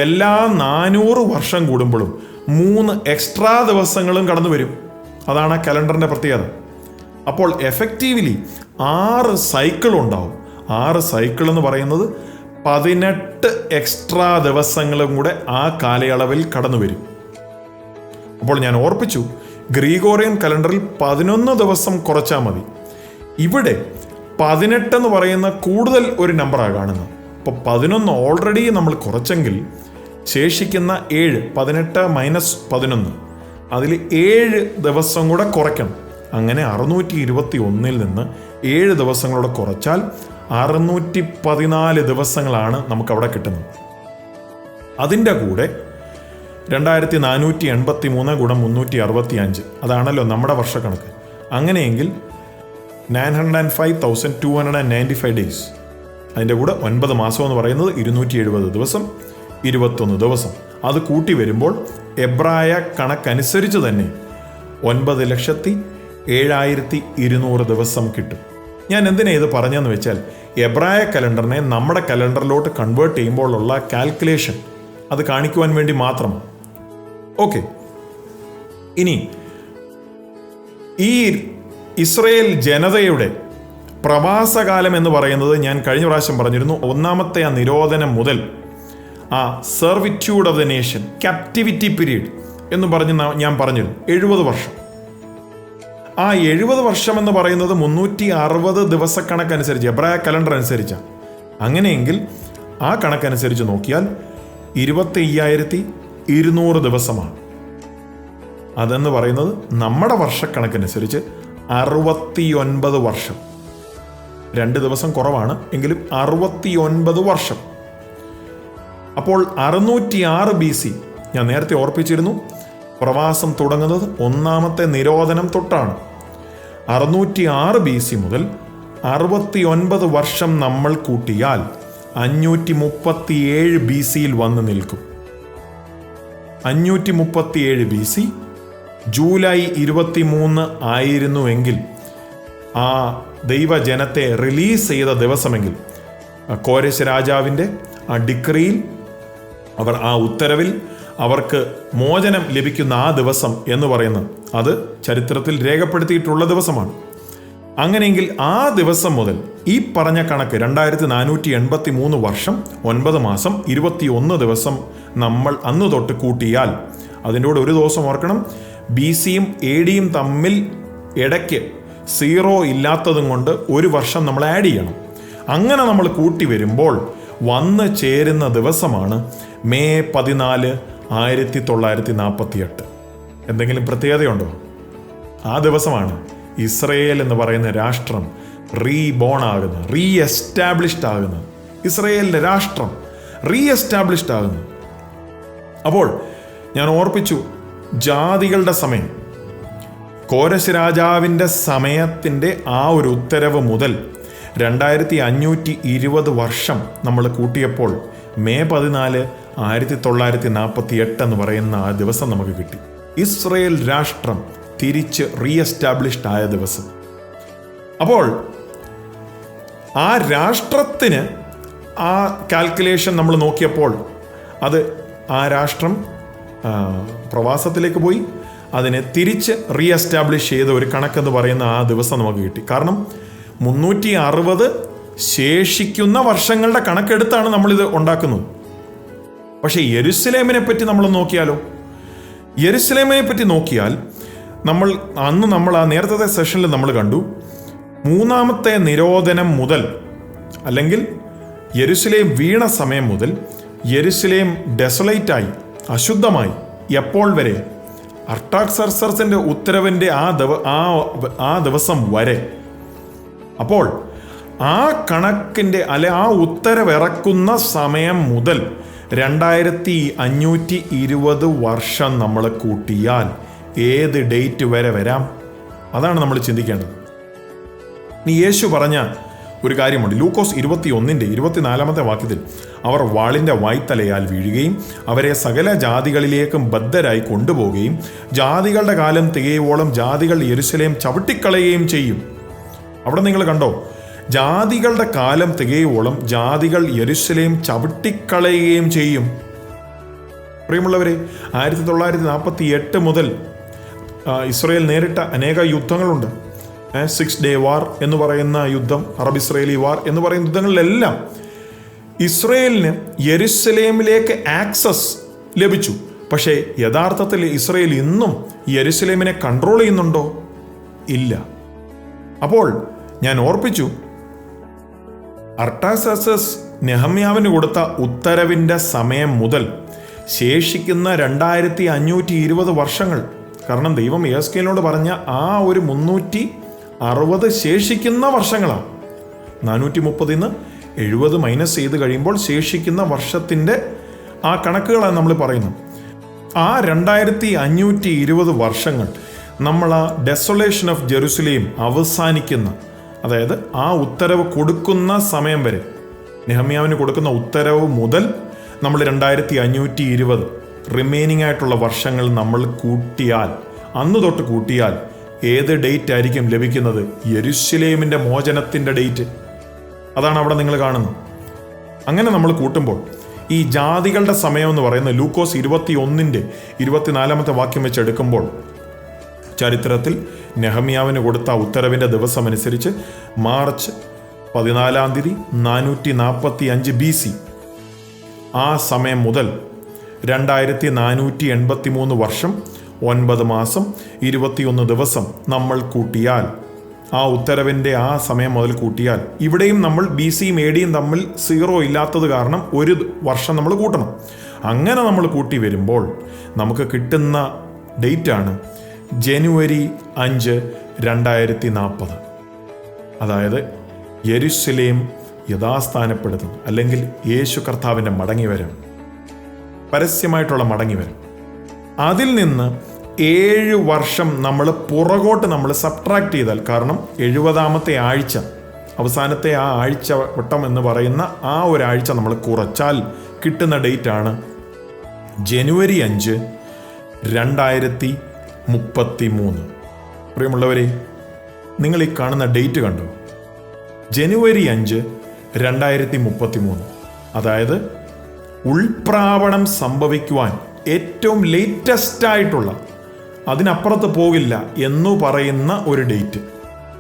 എല്ലാ 400 വർഷം കൂടുമ്പോഴും 3 എക്സ്ട്രാ ദിവസങ്ങളും കടന്നു വരും. അതാണ് ആ കലണ്ടറിൻ്റെ പ്രത്യേകത. അപ്പോൾ എഫക്റ്റീവ്ലി 6 സൈക്കിൾ ഉണ്ടാവും. 6 സൈക്കിൾ എന്ന് പറയുന്നത് 18 എക്സ്ട്രാ ദിവസങ്ങളും കൂടെ ആ കാലയളവിൽ കടന്നു വരും. അപ്പോൾ ഞാൻ ഓർപ്പിച്ചു, ഗ്രിഗോറിയൻ കലണ്ടറിൽ 11 ദിവസം കുറച്ചാൽ മതി. ഇവിടെ 18 എന്ന് പറയുന്ന കൂടുതൽ ഒരു നമ്പറാണ് കാണുന്നത്. അപ്പോൾ 11 ഓൾറെഡി നമ്മൾ കുറച്ചെങ്കിൽ ശേഷിക്കുന്ന 7, 18 മൈനസ് 11, അതിൽ 7 ദിവസം കൂടെ കുറയ്ക്കണം. അങ്ങനെ 621-ൽ നിന്ന് 7 ദിവസങ്ങളൂടെ കുറച്ചാൽ 614 ദിവസങ്ങളാണ് നമുക്കവിടെ കിട്ടുന്നത്. അതിൻ്റെ കൂടെ 2483 ഗുണം 365 അതാണല്ലോ നമ്മുടെ വർഷക്കണക്ക്. അങ്ങനെയെങ്കിൽ 905,295 ഡേയ്സ്. അതിൻ്റെ കൂടെ 9 മാസം എന്ന് പറയുന്നത് 270 ദിവസം, 21 ദിവസം. അത് കൂട്ടി വരുമ്പോൾ എബ്രായ കണക്കനുസരിച്ച് തന്നെ 9,07,200 ദിവസം കിട്ടും. ഞാൻ എന്തിനാ ഇത് പറഞ്ഞതെന്ന് വെച്ചാൽ, എബ്രായ കലണ്ടറിനെ നമ്മുടെ കലണ്ടറിലോട്ട് കൺവേർട്ട് ചെയ്യുമ്പോഴുള്ള കാൽക്കുലേഷൻ അത് കാണിക്കുവാൻ വേണ്ടി മാത്രമാണ്. ഓക്കെ, ഇനി ഈ ഇസ്രയേൽ ജനതയുടെ പ്രവാസകാലം എന്ന് പറയുന്നത് ഞാൻ കഴിഞ്ഞ പ്രാവശ്യം പറഞ്ഞിരുന്നു. ഒന്നാമത്തെ ആ നിരോധനം മുതൽ ആ servitude of the nation, captivity period എന്ന് പറഞ്ഞ് ഞാൻ പറഞ്ഞിരുന്നു 70 വർഷം. ആ 70 വർഷം എന്ന് പറയുന്നത് 360 ദിവസക്കണക്കനുസരിച്ച് എബ്രായ കലണ്ടർ അനുസരിച്ചാണ്. അങ്ങനെയെങ്കിൽ ആ കണക്കനുസരിച്ച് നോക്കിയാൽ 25,200 ദിവസമാണ്. അതെന്ന് പറയുന്നത് നമ്മുടെ വർഷക്കണക്കനുസരിച്ച് 69 വർഷം. 2 ദിവസം കുറവാണ്, എങ്കിലും 69 വർഷം. അപ്പോൾ 606 BC, ഞാൻ നേരത്തെ ഓർപ്പിച്ചിരുന്നു, പ്രവാസം തുടങ്ങുന്നത് ഒന്നാമത്തെ നിരോധനം തൊട്ടാണ്. 606 BC മുതൽ 69 വർഷം നമ്മൾ കൂട്ടിയാൽ 537 BC വന്ന് നിൽക്കും. 537 BC ജൂലൈ 23 ആയിരുന്നുവെങ്കിൽ, ആ ദൈവജനത്തെ റിലീസ് ചെയ്ത ദിവസമെങ്കിൽ, കോരേശ് രാജാവിൻ്റെ ആ ഡിക്രിയിൽ, അവർ ആ ഉത്തരവിൽ അവർക്ക് മോചനം ലഭിക്കുന്ന ആ ദിവസം എന്ന് പറയുന്നത് അത് ചരിത്രത്തിൽ രേഖപ്പെടുത്തിയിട്ടുള്ള ദിവസമാണ്. അങ്ങനെയെങ്കിൽ ആ ദിവസം മുതൽ ഈ പറഞ്ഞ കണക്ക് 2483 വർഷം 9 മാസം 21 ദിവസം നമ്മൾ അന്ന് തൊട്ട് കൂട്ടിയാൽ, അതിൻ്റെ കൂടെ ഒരു ദിവസം ഓർക്കണം, BC യും AD യും തമ്മിൽ ഇടയ്ക്ക് 0 ഇല്ലാത്തതും കൊണ്ട് ഒരു വർഷം നമ്മൾ ആഡ് ചെയ്യണം. അങ്ങനെ നമ്മൾ കൂട്ടി വരുമ്പോൾ വന്ന് ചേരുന്ന ദിവസമാണ് മെയ് 14, 1948. എന്തെങ്കിലും പ്രത്യേകതയുണ്ടോ? ആ ദിവസമാണ് ഇസ്രയേൽ എന്ന് പറയുന്ന രാഷ്ട്രം റീബോൺ ആകുന്നത്, റീ എസ്റ്റാബ്ലിഷ്ഡ് ആകുന്നത്. ഇസ്രയേലിൻ്റെ രാഷ്ട്രം റീ എസ്റ്റാബ്ലിഷ്ഡ് ആകുന്നത്. അപ്പോൾ ഞാൻ ഓർപ്പിച്ചു, ജാതികളുടെ സമയം, കോരശ് രാജാവിൻ്റെ സമയത്തിൻ്റെ ആ ഒരു ഉത്തരവ് മുതൽ 2520 വർഷം നമ്മൾ കൂട്ടിയപ്പോൾ മെയ് 14, 1948 എന്ന് പറയുന്ന ആ ദിവസം നമുക്ക് കിട്ടി. ഇസ്രയേൽ രാഷ്ട്രം തിരിച്ച് റീ എസ്റ്റാബ്ലിഷ്ഡ് ആയ ദിവസം. അപ്പോൾ ആ രാഷ്ട്രത്തിന് ആ കാൽക്കുലേഷൻ നമ്മൾ നോക്കിയപ്പോൾ അത് ആ രാഷ്ട്രം പ്രവാസത്തിലേക്ക് പോയി, അതിനെ തിരിച്ച് റീ എസ്റ്റാബ്ലിഷ് ചെയ്ത ഒരു കണക്കെന്ന് പറയുന്ന ആ ദിവസം നമുക്ക് കിട്ടി. കാരണം 360 ശേഷിക്കുന്ന വർഷങ്ങളുടെ കണക്കെടുത്താണ് നമ്മളിത് ഉണ്ടാക്കുന്നത്. പക്ഷേ യെരുശലേമിനെ പറ്റി നമ്മൾ നോക്കിയാലോ? യെരുശലേമിനെ പറ്റി നോക്കിയാൽ നമ്മൾ ആ നേരത്തെ സെഷനിൽ നമ്മൾ കണ്ടു, മൂന്നാമത്തെ നിരോധനം മുതൽ, അല്ലെങ്കിൽ യെരുശലേം വീണ സമയം മുതൽ യെരുശലേം ഡെസൊലേറ്റായി, അശുദ്ധമായി. എപ്പോൾ വരെ? അർട്ടാക്സർസസിന്റെ ഉത്തരവിൻ്റെ ആ ദിവസം വരെ. അപ്പോൾ ആ കണക്കിൻ്റെ ആ ഉത്തരവിറക്കുന്ന സമയം മുതൽ 2520 വർഷം നമ്മൾ കൂട്ടിയാൽ ഏത് ഡേറ്റ് വരെ വരാം? അതാണ് നമ്മൾ ചിന്തിക്കേണ്ടത്. ഇനി യേശു പറഞ്ഞ ഒരു കാര്യമുണ്ട്. ലൂക്കോസ് 21:24 വാക്യത്തിൽ, അവർ വാളിൻ്റെ വായ്ത്തലയാൽ വീഴുകയും അവരെ സകല ജാതികളിലേക്കും ബദ്ധരായി കൊണ്ടുപോവുകയും ജാതികളുടെ കാലം തികയോളം ജാതികൾ യെരുശലേം ചവിട്ടിക്കളയുകയും ചെയ്യും. അവിടെ നിങ്ങൾ കണ്ടോ? ജാതികളുടെ കാലം തികയോളം ജാതികൾ യെരുശലേം ചവിട്ടിക്കളയുകയും ചെയ്യും. പ്രിയമുള്ളവരെ, 1948 മുതൽ ഇസ്രയേൽ നേരിട്ട അനേക യുദ്ധങ്ങളുണ്ട്. 6 Day വാർ എന്ന് പറയുന്ന യുദ്ധം, അറബ് ഇസ്രയേലി വാർ എന്ന് പറയുന്ന യുദ്ധങ്ങളിലെല്ലാം ഇസ്രയേലിന് യെരുശലേമിലേക്ക് ആക്സസ് ലഭിച്ചു. പക്ഷേ യഥാർത്ഥത്തിൽ ഇസ്രയേൽ ഇന്നും യെരുശലേമിനെ കൺട്രോൾ ചെയ്യുന്നുണ്ടോ? ഇല്ല. അപ്പോൾ ഞാൻ ഓർപ്പിച്ചു, അർട്ടാക്സർക്സസ് നെഹമ്യാവിന് കൊടുത്ത ഉത്തരവിൻ്റെ സമയം മുതൽ ശേഷിക്കുന്ന 2520 വർഷങ്ങൾ, കാരണം ദൈവം യെഹെസ്കേലിനോട് പറഞ്ഞ ആ ഒരു 360 ശേഷിക്കുന്ന വർഷങ്ങളാണ്. 430 നിന്ന് 70 മൈനസ് ചെയ്ത് കഴിയുമ്പോൾ ശേഷിക്കുന്ന വർഷത്തിൻ്റെ ആ കണക്കുകളാണ് നമ്മൾ പറയുന്നത്. ആ 2520 വർഷങ്ങൾ നമ്മൾ ആ ഡെസൊലേഷൻ ഓഫ് ജെറുസലേം അവസാനിക്കുന്ന, അതായത് ആ ഉത്തരവ് കൊടുക്കുന്ന സമയം വരെ, നെഹമ്യാവിന് കൊടുക്കുന്ന ഉത്തരവ് മുതൽ നമ്മൾ 2520 റിമൈനിങ് ആയിട്ടുള്ള വർഷങ്ങൾ നമ്മൾ കൂട്ടിയാൽ, അന്ന് തൊട്ട് കൂട്ടിയാൽ ഏത് ഡേറ്റ് ആയിരിക്കും ലഭിക്കുന്നത്? യെരുശലേമിൻ്റെ മോചനത്തിൻ്റെ ഡേറ്റ്. അതാണ് അവിടെ നിങ്ങൾ കാണുന്നത്. അങ്ങനെ നമ്മൾ കൂട്ടുമ്പോൾ ഈ ജാതികളുടെ സമയം എന്ന് പറയുന്നത് ലൂക്കോസ് 21-24 വാക്യം വെച്ച് എടുക്കുമ്പോൾ ചരിത്രത്തിൽ നെഹമ്യാവിന് കൊടുത്ത ഉത്തരവിൻ്റെ ദിവസം അനുസരിച്ച് മാർച്ച് 14 445 BC, ആ സമയം മുതൽ 2483 വർഷം 9 മാസം 21 ദിവസം നമ്മൾ കൂട്ടിയാൽ, ആ ഉത്തരവിൻ്റെ ആ സമയം മുതൽ കൂട്ടിയാൽ, ഇവിടെയും നമ്മൾ BC യും AD യും തമ്മിൽ 0 ഇല്ലാത്തത് കാരണം ഒരു വർഷം നമ്മൾ കൂട്ടണം. അങ്ങനെ നമ്മൾ കൂട്ടി വരുമ്പോൾ നമുക്ക് കിട്ടുന്ന ഡേറ്റാണ് ജനുവരി 5, 2040. അതായത് യെരുശലേം യഥാസ്ഥാനപ്പെടുത്തും, അല്ലെങ്കിൽ യേശു കർത്താവിൻ്റെ മടങ്ങിവരവ്, പരസ്യമായിട്ടുള്ള മടങ്ങിവരവ്. അതിൽ നിന്ന് 7 വർഷം നമ്മൾ പുറകോട്ട് നമ്മൾ സബ്ട്രാക്ട് ചെയ്താൽ, കാരണം 70ാമത്തെ ആഴ്ച, അവസാനത്തെ ആ ആഴ്ച വട്ടം എന്ന് പറയുന്ന ആ ഒരാഴ്ച നമ്മൾ കുറച്ചാൽ കിട്ടുന്ന ഡേറ്റാണ് ജനുവരി 5, 2033. പ്രിയമുള്ളവരെ, നിങ്ങൾ ഈ കാണുന്ന ഡേറ്റ് കണ്ടോ? ജനുവരി 5, 2033. അതായത് ഉൾപ്രാവണം സംഭവിക്കുവാൻ ഏറ്റവും ലേറ്റസ്റ്റ് ആയിട്ടുള്ള, അതിനപ്പുറത്ത് പോകില്ല എന്നു പറയുന്ന ഒരു ഡേറ്റ്.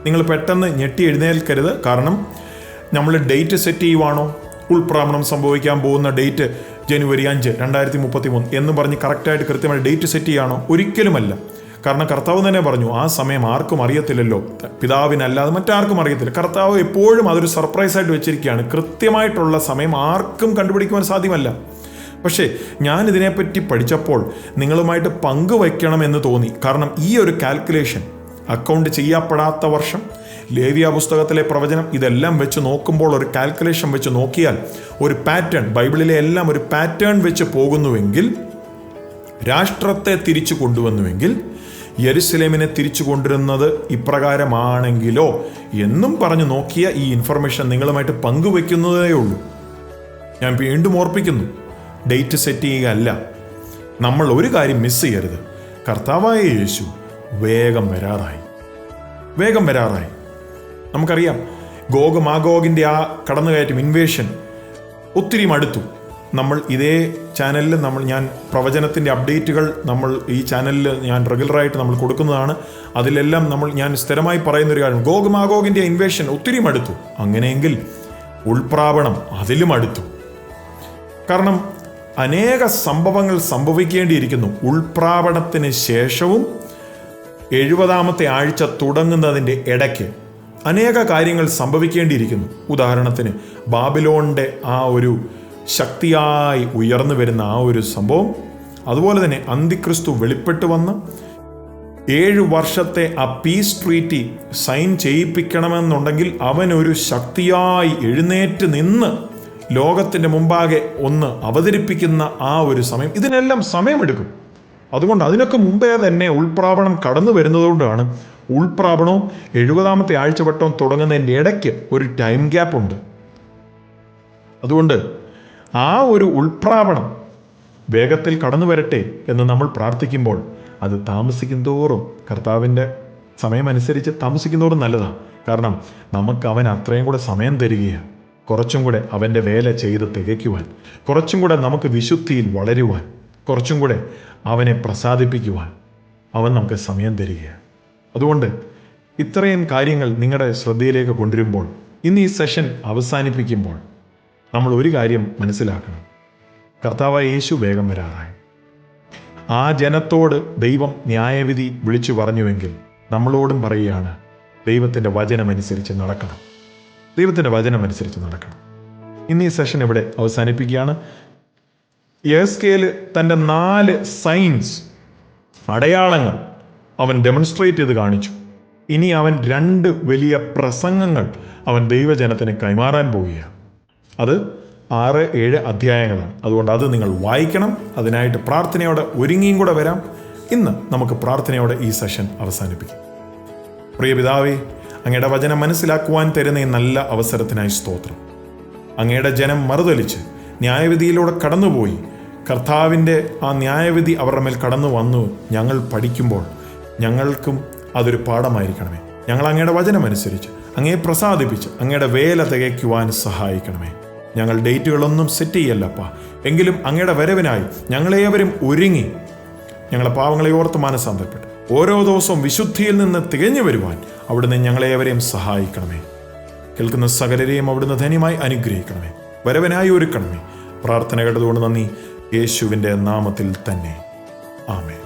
നിങ്ങൾ പെട്ടെന്ന് ഞെട്ടി എഴുന്നേൽക്കരുത്. കാരണം നമ്മൾ ഡേറ്റ് സെറ്റ് ചെയ്യുവാണോ, ഉൾപ്രാവണം സംഭവിക്കാൻ പോകുന്ന ഡേറ്റ് ജനുവരി 5, 2033 എന്ന് പറഞ്ഞ് കറക്റ്റായിട്ട് കൃത്യമായി ഡേറ്റ് സെറ്റ് ചെയ്യുകയാണോ? ഒരിക്കലുമല്ല. കാരണം കർത്താവ് തന്നെ പറഞ്ഞു, ആ സമയം ആർക്കും അറിയത്തില്ലല്ലോ, പിതാവിനല്ലാതെ മറ്റാർക്കും അറിയത്തില്ല. കർത്താവ് എപ്പോഴും അതൊരു സർപ്രൈസായിട്ട് വെച്ചിരിക്കുകയാണ്. കൃത്യമായിട്ടുള്ള സമയം ആർക്കും കണ്ടുപിടിക്കുവാൻ സാധ്യമല്ല. പക്ഷേ ഞാൻ ഇതിനെപ്പറ്റി പഠിച്ചപ്പോൾ നിങ്ങളുമായിട്ട് പങ്കുവയ്ക്കണമെന്ന് തോന്നി. കാരണം ഈ ഒരു കാൽക്കുലേഷൻ, അക്കൗണ്ട് ചെയ്യപ്പെടാത്ത വർഷം, ലേവ്യ പുസ്തകത്തിലെ പ്രവചനം, ഇതെല്ലാം വെച്ച് നോക്കുമ്പോൾ ഒരു കാൽക്കുലേഷൻ വെച്ച് നോക്കിയാൽ ഒരു പാറ്റേൺ, ബൈബിളിലെ എല്ലാം ഒരു പാറ്റേൺ വെച്ച് പോകുന്നുവെങ്കിൽ, രാഷ്ട്രത്തെ തിരിച്ചു കൊണ്ടുവന്നുവെങ്കിൽ, യെരുശലേമിനെ തിരിച്ചു കൊണ്ടുവരുന്നത് ഇപ്രകാരമാണെങ്കിലോ എന്നും പറഞ്ഞു നോക്കിയ ഈ ഇൻഫർമേഷൻ നിങ്ങളുമായിട്ട് പങ്കുവെക്കുന്നതേ ഉള്ളൂ. ഞാൻ വീണ്ടും ഓർപ്പിക്കുന്നു, ഡേറ്റ് സെറ്റ് ചെയ്യുക അല്ല. നമ്മൾ ഒരു കാര്യം മിസ് ചെയ്യരുത്. കർത്താവായ യേശു വേഗം വരാറായി. നമുക്കറിയാം, ഗോഗ് മാഗോഗിൻ്റെ ആ കടന്നുകയറ്റം, ഇൻവേഷൻ ഒത്തിരി അടുത്തു. നമ്മൾ ഇതേ ചാനലിൽ ഞാൻ പ്രവചനത്തിൻ്റെ അപ്ഡേറ്റുകൾ നമ്മൾ ഈ ചാനലിൽ ഞാൻ റെഗുലറായിട്ട് നമ്മൾ കൊടുക്കുന്നതാണ്. അതിലെല്ലാം ഞാൻ സ്ഥിരമായി പറയുന്നൊരു കാര്യം, ഗോഗ് മാഗോഗിൻ്റെ ഇൻവേഷൻ ഒത്തിരി അടുത്തു. അങ്ങനെയെങ്കിൽ ഉൾപ്രാവണം അതിലും അടുത്തു. കാരണം അനേക സംഭവങ്ങൾ സംഭവിക്കേണ്ടിയിരിക്കുന്നു. ഉൾപ്രാവണത്തിന് ശേഷവും 70ാമത്തെ ആഴ്ച തുടങ്ങുന്നതിൻ്റെ ഇടയ്ക്ക് അനേക കാര്യങ്ങൾ സംഭവിക്കേണ്ടിയിരിക്കുന്നു. ഉദാഹരണത്തിന് ബാബിലോണിൻ്റെ ആ ഒരു ശക്തിയായി ഉയർന്നു വരുന്ന ആ ഒരു സംഭവം, അതുപോലെ തന്നെ അന്തിക്രിസ്തു വെളിപ്പെട്ട് വന്ന് 7 വർഷത്തെ ആ പീസ് ട്രീറ്റി സൈൻ ചെയ്യിപ്പിക്കണമെന്നുണ്ടെങ്കിൽ അവനൊരു ശക്തിയായി എഴുന്നേറ്റ് നിന്ന് ലോകത്തിൻ്റെ മുമ്പാകെ ഒന്ന് അവതരിപ്പിക്കുന്ന ആ ഒരു സമയം, ഇതിനെല്ലാം സമയമെടുക്കും. അതുകൊണ്ട് അതിനൊക്കെ മുമ്പേ തന്നെ ഉൾപ്രാവണം കടന്നു വരുന്നതുകൊണ്ടാണ് ഉൾപ്രാവണവും 70ാമത്തെ ആഴ്ചവട്ടവും തുടങ്ങുന്നതിൻ്റെ ഇടയ്ക്ക് ഒരു ടൈം ഗ്യാപ്പ് ഉണ്ട്. അതുകൊണ്ട് ആ ഒരു ഉൾപ്രാവണം വേഗത്തിൽ കടന്നു വരട്ടെ എന്ന് നമ്മൾ പ്രാർത്ഥിക്കുമ്പോൾ, അത് താമസിക്കും തോറും, കർത്താവിൻ്റെ സമയമനുസരിച്ച് താമസിക്കും തോറും നല്ലതാണ്. കാരണം നമുക്ക് അവൻ അത്രയും കൂടെ സമയം തരികയാണ്. കുറച്ചും കൂടെ അവൻ്റെ വേല ചെയ്ത് തികയ്ക്കുവാൻ, കുറച്ചും കൂടെ നമുക്ക് വിശുദ്ധിയിൽ വളരുവാൻ, കുറച്ചും കൂടെ അവനെ പ്രസാദിപ്പിക്കുവാൻ അവൻ നമുക്ക് സമയം തരികയാണ്. അതുകൊണ്ട് ഇത്രയും കാര്യങ്ങൾ നിങ്ങളുടെ ശ്രദ്ധയിലേക്ക് കൊണ്ടുവരുമ്പോൾ, ഇന്ന് ഈ സെഷൻ അവസാനിപ്പിക്കുമ്പോൾ നമ്മൾ ഒരു കാര്യം മനസ്സിലാക്കണം. കർത്താവായ യേശു വേഗം വരാറായി. ആ ജനത്തോട് ദൈവം ന്യായവിധി വിളിച്ചു പറഞ്ഞുവെങ്കിൽ നമ്മളോടും പറയുകയാണ്, ദൈവത്തിൻ്റെ വചനമനുസരിച്ച് നടക്കണം. ഇന്ന് ഈ സെഷൻ ഇവിടെ അവസാനിപ്പിക്കുകയാണ്. യെഹെസ്കേൽ തൻ്റെ 4 സൈൻസ്, അടയാളങ്ങൾ അവൻ ഡെമോൺസ്ട്രേറ്റ് ചെയ്ത് കാണിച്ചു. ഇനി അവൻ 2 വലിയ പ്രസംഗങ്ങൾ അവൻ ദൈവജനത്തിന് കൈമാറാൻ പോവുകയാണ്. അത് 6-7 അധ്യായങ്ങളാണ്. അതുകൊണ്ട് അത് നിങ്ങൾ വായിക്കണം. അതിനായിട്ട് പ്രാർത്ഥനയോടെ ഒരുങ്ങിയും കൂടെ വരാം. ഇന്ന് നമുക്ക് പ്രാർത്ഥനയോടെ ഈ സെഷൻ അവസാനിപ്പിക്കാം. പ്രിയ പിതാവേ, അങ്ങയുടെ വചനം മനസ്സിലാക്കുവാൻ തരുന്ന ഈ നല്ല അവസരത്തിനായി സ്തോത്രം. അങ്ങയുടെ ജനം മറുതലിച്ച് ന്യായവിധിയിലൂടെ കടന്നുപോയി കർത്താവിൻ്റെ ആ ന്യായവിധി അവരുടെ മേൽ കടന്നു വന്നു ഞങ്ങൾ പഠിക്കുമ്പോൾ ഞങ്ങൾക്കും അതൊരു പാഠമായിരിക്കണമേ. ഞങ്ങൾ അങ്ങയുടെ വചനമനുസരിച്ച് അങ്ങയെ പ്രസാദിപ്പിച്ച് അങ്ങയുടെ വേല തികയ്ക്കുവാൻ സഹായിക്കണമേ. ഞങ്ങൾ ഡേറ്റുകളൊന്നും സെറ്റ് ചെയ്യല്ലപ്പാ, എങ്കിലും അങ്ങയുടെ വരവിനായി ഞങ്ങളേവരും ഒരുങ്ങി ഞങ്ങളെ പാവങ്ങളെ ഓർത്ത് മാനസാന്തരപ്പെട്ട് ഓരോ ദിവസവും വിശുദ്ധിയിൽ നിന്ന് തികഞ്ഞു വരുവാൻ അവിടുന്ന് ഞങ്ങളേവരെയും സഹായിക്കണമേ. കേൾക്കുന്ന സകലരെയും അവിടുന്ന് ധന്യമായി അനുഗ്രഹിക്കണമേ. വരവിനായി ഒരുക്കണമേ. പ്രാർത്ഥന കേട്ടതുകൊണ്ട് നന്ദി. യേശുവിൻ്റെ നാമത്തിൽ തന്നെ. ആമേൻ.